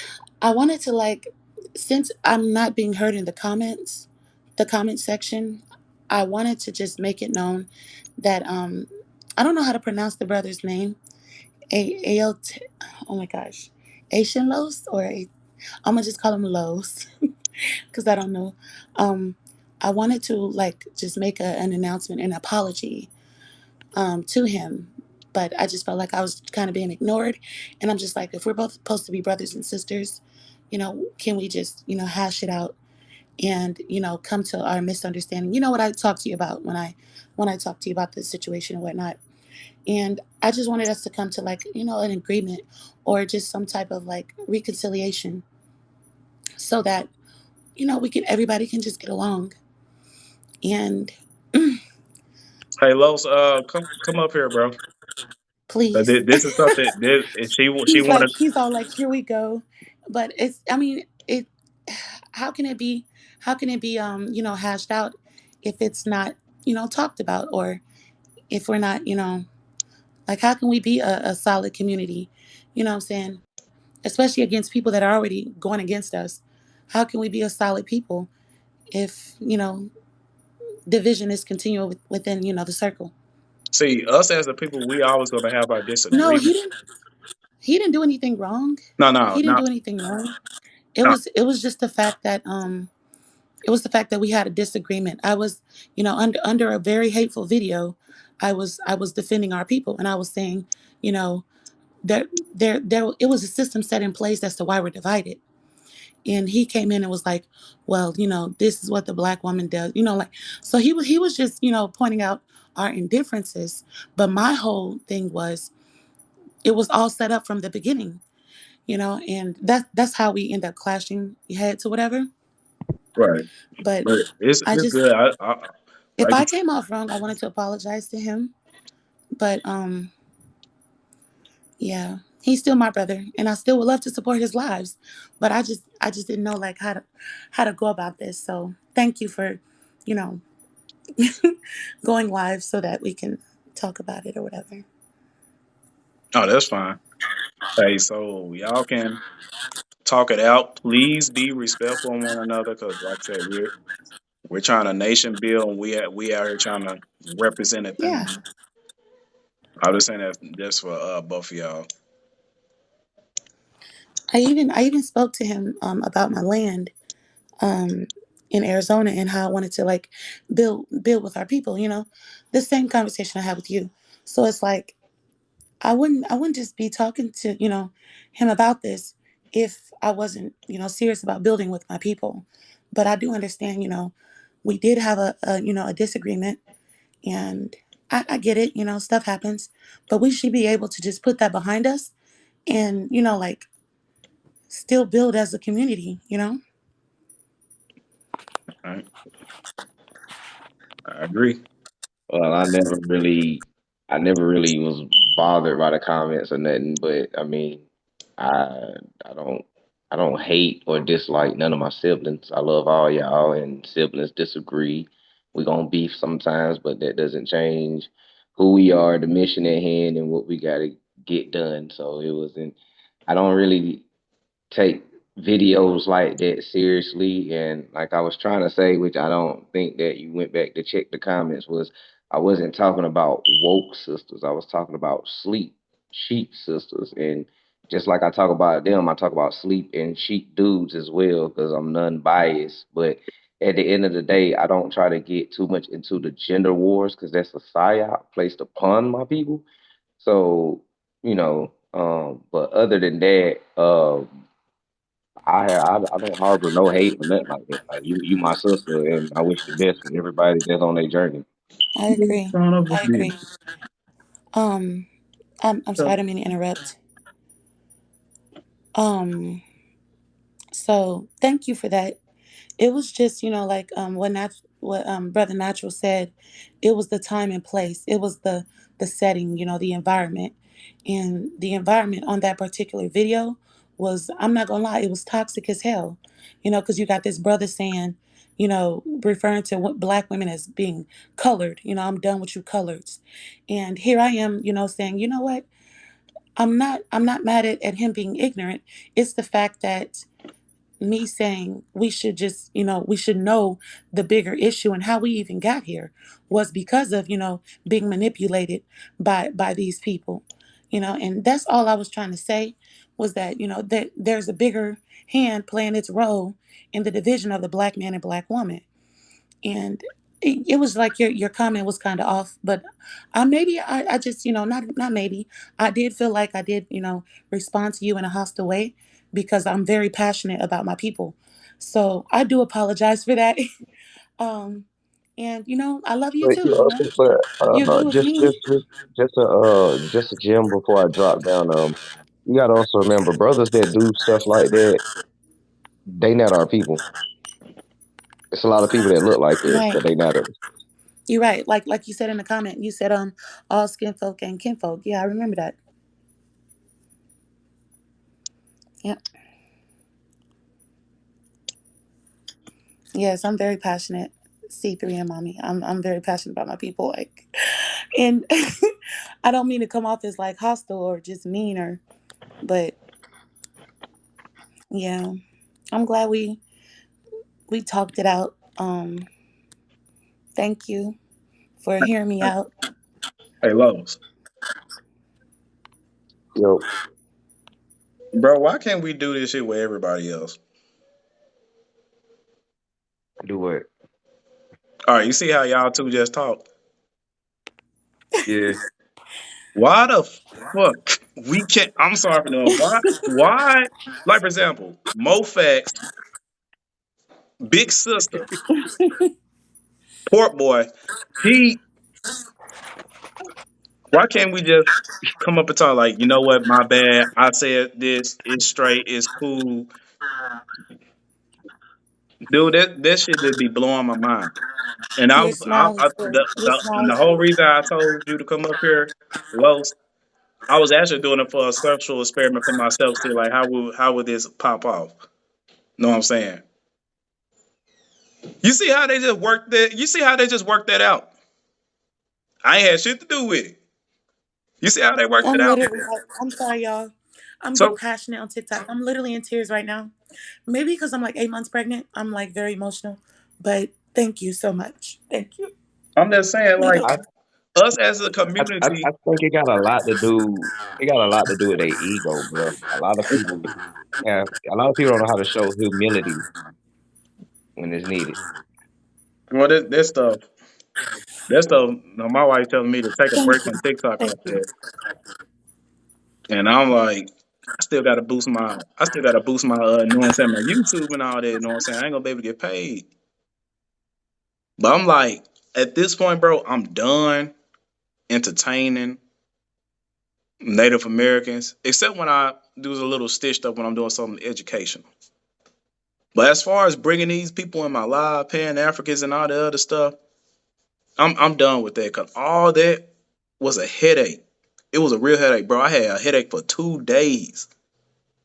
I wanted to like since I'm not being heard in the comment section, I wanted to just make it known that I don't know how to pronounce the brother's name. A oh my gosh, Asian Los I'm gonna just call him Los because I don't know. Um, I wanted to like just make an announcement, an apology to him but I just felt like I was kind of being ignored. And I'm just like, if we're both supposed to be brothers and sisters, can we just, hash it out and, come to our misunderstanding? You know what I talked to you about when I talked to you about the situation and whatnot. And I just wanted us to come to like, an agreement or just some type of like reconciliation so that, we can everybody can just get along. And Hey, Los, come up here, bro. please. This is something. She He's wanted. like, he's all like, here we go. But it's, I mean, it, how can it be, hashed out if it's not, talked about, or if we're not, like, how can we be a solid community? You know what I'm saying? Especially against people that are already going against us. How can we be a solid people if, division is continual within, the circle? See, us as a people, we always going to have our No, he disagreements. didn't, he didn't do anything wrong. No, no, He didn't no, do anything wrong. It no. was it was just the fact that it was the fact that we had a disagreement. I was, under a very hateful video, I was defending our people, and I was saying, you know, there it was a system set in place as to why we're divided. And he came in and was like, well, this is what the black woman does, like, so he was just, pointing out our indifferences. But my whole thing was, it was all set up from the beginning, and that's how we end up clashing heads or whatever. Right, But but I it's just, good. if Like I came off wrong, I wanted to apologize to him. But yeah, he's still my brother, and I still would love to support his lives. But I just didn't know like how to go about this. So thank you for, you know, going live so that we can talk about it or whatever. oh, that's fine. Hey, so y'all can talk it out. Please be respectful of one another, because, like I said, we're trying to nation build, and we out here trying to represent a Yeah, thing. I'm just saying that just for both of y'all. I even spoke to him about my land um in Arizona and how I wanted to like build with our people. The same conversation I had with you. So it's like I wouldn't just be talking to, him about this if I wasn't, serious about building with my people. But I do understand, we did have a disagreement, and I get it, stuff happens, but we should be able to just put that behind us and, like, still build as a community. Right? I agree. Well, I never really was bothered by the comments or nothing. But I mean, I, I don't, I don't hate or dislike none of my siblings. I love all y'all, and siblings disagree. We gonna beef sometimes, but that doesn't change who we are, the mission at hand, and what we gotta get done. So it wasn't. I don't really take videos like that seriously. And like I was trying to say, which I don't think that you went back to check the comments, was I wasn't talking about woke sisters. I was talking about sleep sheep sisters. And just like I talk about them, I talk about sleep and sheep dudes as well, because I'm non-biased. But at the end of the day, I don't try to get too much into the gender wars, because that's a psyop placed upon my people. So, but other than that, I don't harbor no hate or nothing like that. Like, you my sister, and I wish the best for everybody that's on their journey. I agree. Son of a I bitch. agree. Um, I'm sorry, I didn't mean to interrupt. Um, so thank you for that. It was just, like what Brother Natural said. It was the time and place. It was the setting, the environment. And the environment on that particular video was, I'm not gonna lie, it was toxic as hell. Because you got this brother saying, referring to black women as being colored. I'm done with you coloreds. And here I am, saying, you know what? I'm not mad at him being ignorant. It's the fact that me saying we should just, we should know the bigger issue and how we even got here was because of, being manipulated by these people. And that's all I was trying to say, was that, that there's a bigger hand playing its role in the division of the black man and black woman. And it was like your comment was kind of off, but maybe I just not maybe I did feel like I did respond to you in a hostile way because I'm very passionate about my people, so I do apologize for that. um and I love you But too. you also, but You're good with me. just a gem before I drop down. You gotta also remember, brothers that do stuff like that, they not our people. It's a lot of people that look like us, Right, but they not us. you're right. Like you said in the comment, you said all skin folk and kinfolk. Yeah, I remember that. Yeah. Yes, I'm very passionate. C3 and mommy. I'm very passionate about my people. Like, and I don't mean to come off as like hostile or just mean but yeah, I'm glad we talked it out. Thank you for hearing me out. Hey, Lowe's, Yo, bro, why can't we do this shit with everybody else? do it. All right, you see how y'all two just talk? Yeah, Why the fuck we can't? I'm sorry for them. Why? Why? Like for example, Mofax, Big Sister, Port Boy. He. Why can't we just come up and talk like, you know what? My bad. I said this. It's straight. It's cool, dude. That shit just be blowing my mind. And I Your was smile is good. Your and smile the is whole good. reason I told you to come up here, Los, I was actually doing it for a sexual experiment for myself. See, like how would this pop off? Know what I'm saying? You see how they just worked that? You see how they just worked that out? I ain't had shit to do with it. You see how they worked it I'm out? literally like, I'm sorry, y'all. I'm getting So passionate on TikTok. I'm literally in tears right now. Maybe because I'm like 8 months pregnant. I'm like very emotional. But thank you so much. Thank you. I'm just saying, Make like it I, okay. us as a I community, think it got a lot to do. It got a lot to do with their ego, bro. A lot of people don't know how to show humility when it's needed. well, that stuff. My wife telling me to take a Thank break you. from TikTok Thank off you. that, and I'm like, I still got to boost my, you know what I'm saying, my YouTube and all that. You know what I'm saying? I ain't gonna be able to get paid. But I'm like, at this point, bro, I'm done entertaining Native Americans, except when I do a little stitched up when I'm doing something educational. But as far as bringing these people in my live, Pan Africans and all the other stuff, I'm done with that because all that was a headache. It was a real headache, bro. I had a headache for 2 days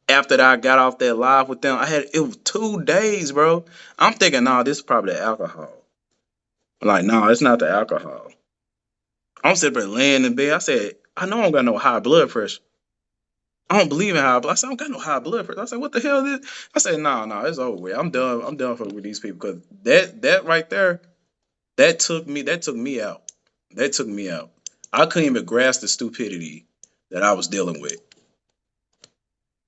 after that I got off that live with them. It was 2 days, bro. I'm thinking, nah, this is probably the alcohol. Like, nah, it's not the alcohol. I'm sitting there laying in bed. I said, I know I don't got no high blood pressure. I don't believe in high blood. I said, I don't got no high blood pressure. I said, what the hell is this? I said, no, it's over with. I'm done. I'm done with these people because that right there, that took me out. That took me out. I couldn't even grasp the stupidity that I was dealing with.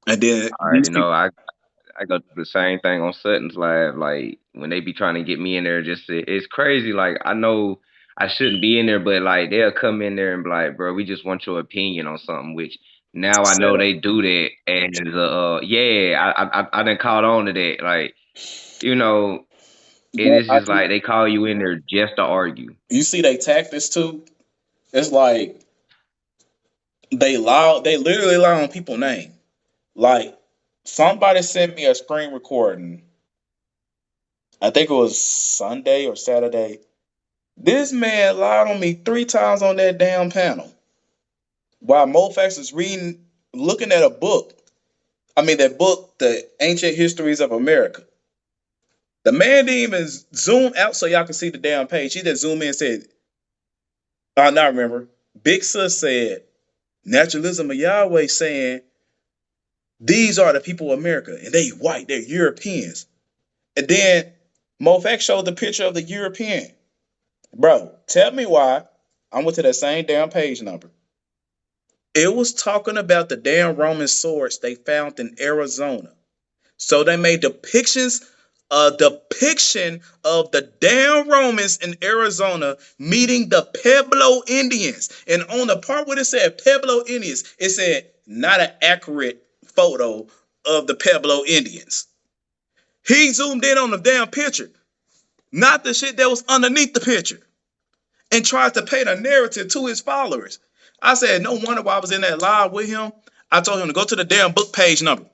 And then I these already people, know. I go through the same thing on Sutton's Live. Like when they be trying to get me in there, it's crazy. Like I know I shouldn't be in there, but like they'll come in there and be like, "Bro, we just want your opinion on something." Which now I set know up. they do that, and yeah, I done caught on to that. Like you know, it But is just like they call you in there just to argue. you see, they tactics too. It's like they literally lie on people's name. Like somebody sent me a screen recording. I think it was Sunday or Saturday. This man lied on me 3 times on that damn panel while Mofax is reading, looking at a book. I mean, that book, The Ancient Histories of America. The man didn't even zoom out so y'all can see the damn page. He just zoomed in and said, I now remember, Big Sis said, naturalism of Yahweh saying, these are the people of America, and they white, they're Europeans. And then Mofax showed the picture of the European. Bro, tell me why. I went to that same damn page number. It was talking about the damn Roman swords they found in Arizona. So they made depictions a depiction of the damn Romans in Arizona meeting the Pueblo Indians. And on the part where it said Pueblo Indians, it said not an accurate photo of the Pueblo Indians. He zoomed in on the damn picture, not the shit that was underneath the picture, and tried to paint a narrative to his followers. I said, no wonder why I was in that live with him. I told him to go to the damn book page number.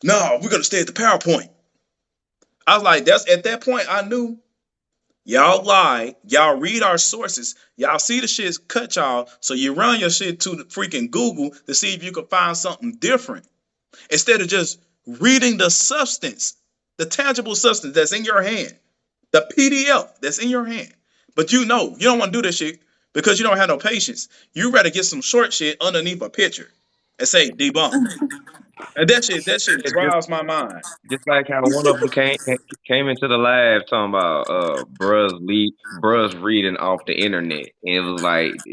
No, we're gonna stay at the PowerPoint. I was like, that's at that point I knew y'all lie, y'all read our sources, y'all see the shit's cut y'all, so you run your shit to the freaking Google to see if you can find something different. Instead of just reading the substance, the tangible substance that's in your hand, the PDF that's in your hand. But you know, you don't want to do this shit because you don't have no patience. You rather get some short shit underneath a picture and say debunk. And that shit Yeah, just drives my mind. just like how one of them came into the live talking about bruh's reading off the internet, and it was like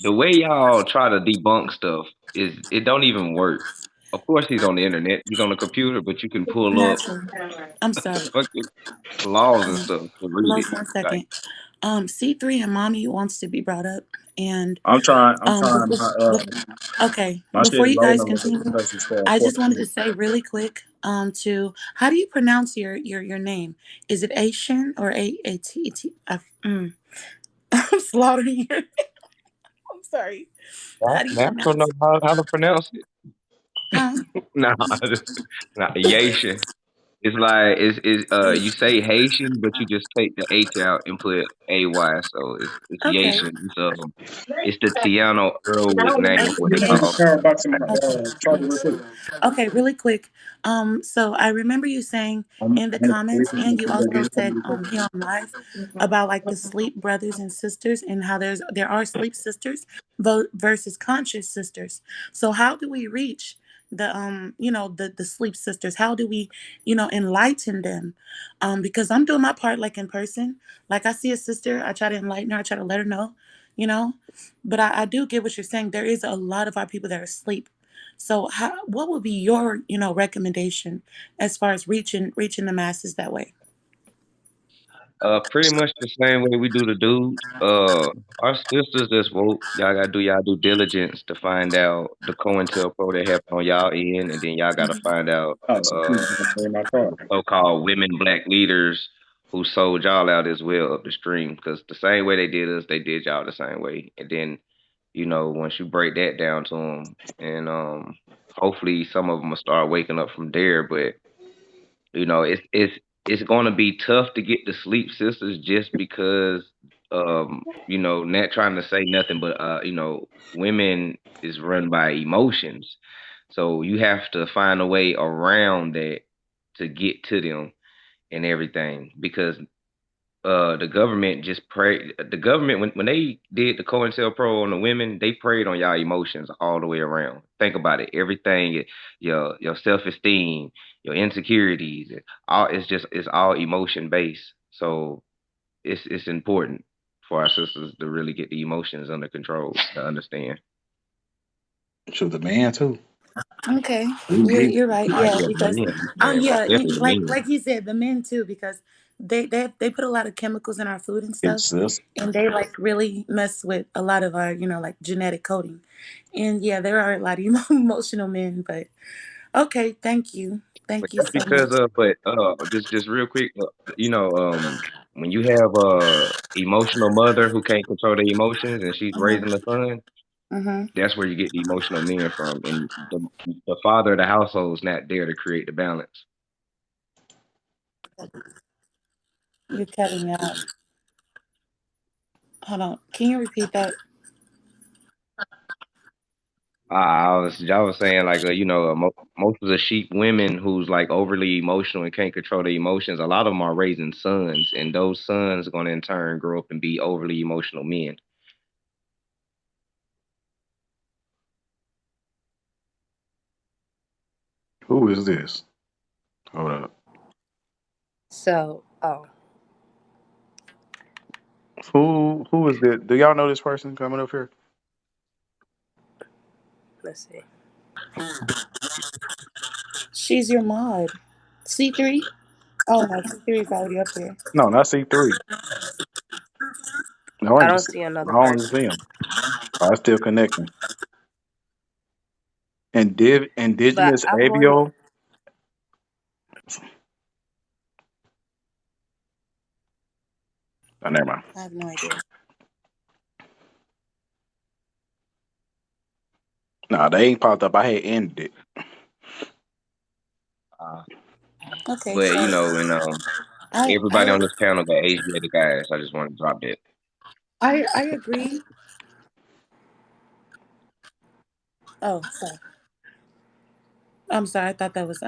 the way y'all try to debunk stuff is it don't even work. Of course, he's on the internet, he's on the computer, but you can pull up Naturally. I'm sorry. fucking laws and stuff to read it. Lost 1 second. Like C3 and mommy wants to be brought up. And I'm trying before, okay, my before shit you loading guys a little bit continue, because it's for I just wanted to 14. say really quick to how do you pronounce your name? Is it Asian or A-A-T-T? I'm slaughtering you. I'm sorry. How do you natural pronounce know it? how to pronounce it. Huh? No, not Yation. It's like it's you say Haitian, but you just take the H out and put AY, so it's Okay. Yation. It's the Tiano Earlwood name, what they Put A this call. power box in my Okay. charger real quick. Okay, really quick. So I remember you saying in the I'm gonna comments, sleep and you and go get also it from said you real quick. here on live about like the sleep brothers and sisters, and how there are sleep sisters versus conscious sisters. So how do we reach the the sleep sisters? How do we enlighten them? Because I'm doing my part like in person. Like I see a sister, I try to enlighten her, I try to let her know, you know. But I do get what you're saying. There is a lot of our people that are asleep. So, what would be your, recommendation as far as reaching the masses that way? Pretty much the same way we do the dudes. Our sisters that's woke, y'all gotta do y'all due diligence to find out the COINTELPRO that happened on y'all end, and then y'all gotta Mhm. find out Oh, so please don't play my car. so-called women black leaders who sold y'all out as well up the stream. Because the same way they did us, they did y'all the same way. And then, once you break that down to them, and hopefully some of them will start waking up from there. But it's going to be tough to get the sleep sisters just because not trying to say nothing, but women is run by emotions, so you have to find a way around that to get to them and everything, because the government just prayed. The government, when they did the COINTELPRO on the women, they preyed on y'all emotions all the way around. Think about it. Everything, your self esteem, your insecurities, all it's all emotion based. So it's important for our sisters to really get the emotions under control to understand. Shoot, the man too. Okay, We you're men, you're right. Yeah, yeah, the because men, yeah, most yeah, definitely the men. like you said, the men too, because they put a lot of chemicals in our food and It's stuff, sis. and they like really mess with a lot of our like genetic coding, and yeah, there are a lot of emotional men. But okay, But thank you that's so because much. just real quick, when you have a emotional mother who can't control their emotions and she's Mm-hmm. raising the son, Mm-hmm. that's where you get the emotional men from. And the father of the household is not there to create the balance. You're cutting out. Hold on. Can you repeat that? I was saying like most of the sheep women who's like overly emotional and can't control their emotions, a lot of them are raising sons, and those sons are going to in turn grow up and be overly emotional men. Who is this? Hold up. So, oh, Who is this? Do y'all know this person coming up here? let's see. She's your mod. C3? Oh no, C3 is already up there. No, not C3. No, I I don't don't just see another I don't even version. see him. Oh, it's still connecting. And But indigenous I want ABO. Oh, never mind. I have no idea. Nah, they ain't popped up. I had ended it. Uh, Okay, but so and I everybody I on this panel got Asiatic guys. I just want to drop that. I agree. Oh, sorry. I'm sorry. I thought that was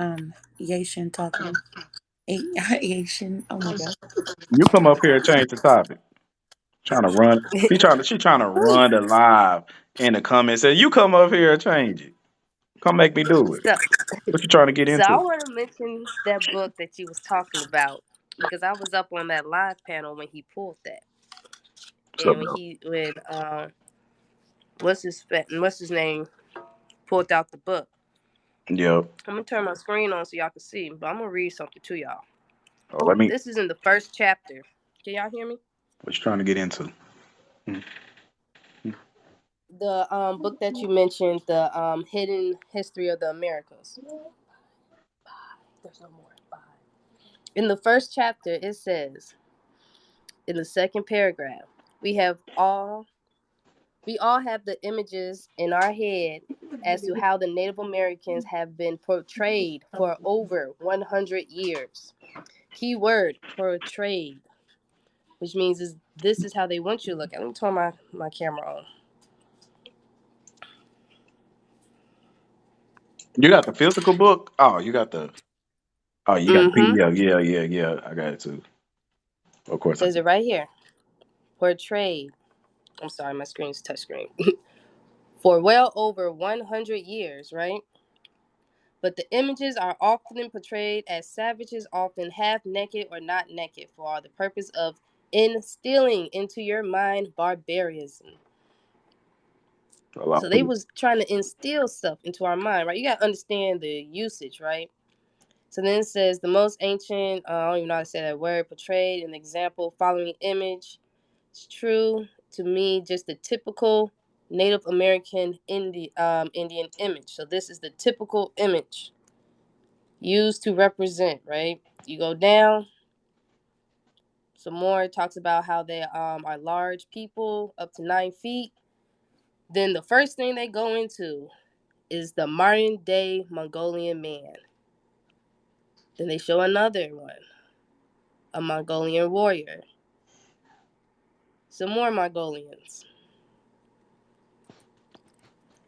Yation talking. Yation. Oh my god. You come up here and change the topic. Trying to run. She trying to run the live in the comments. Say you come up here and change it. Come make me do it. so What you trying to get so I into? want to mention that book that you was talking about because I was up on that live panel when he pulled that, What's up, and when bro? what's his name pulled out the book. Yeah. I'm gonna turn my screen on so y'all can see, but I'm gonna read something to y'all. Oh, let me. This is in the first chapter. Can y'all hear me? What you trying to get into? The book that you mentioned, the hidden history of the Americas. There's no more. Bye. In the first chapter, it says in the second paragraph, we have all we all have the images in our head as to how the Native Americans have been portrayed for over 100 years. Key word portrayed, which means this is how they want you to look at. Let me turn my camera on. You got the physical book? Oh, you got the. Oh, you got the Mm-hmm. PDF. Yeah, yeah, yeah. I got it too. Of course I Says do. it right here. Portrayed. I'm sorry, my screen's touchscreen. For well over 100 years, right? But the images are often portrayed as savages, often half naked or not naked, for the purpose of instilling into your mind barbarism. Well, I'll So they put it. was trying to instill stuff into our mind, right? You gotta understand the usage, right? So then it says the most ancient, I don't even know how to say that word, portrayed an example following image. It's true to me, just the typical Native American Indian image. So this is the typical image used to represent, right? You go down some more. It talks about how they are large people, up to 9 feet. Then the first thing they go into is the modern day Mongolian man. Then they show another one, a Mongolian warrior. Some more Mongolians.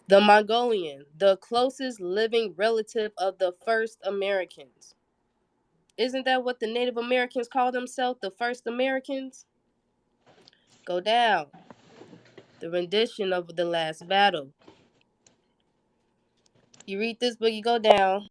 The Mongolian, the closest living relative of the first Americans. Isn't that what the Native Americans call themselves, the first Americans? Go down. The rendition of the last battle. You read this book, you go down.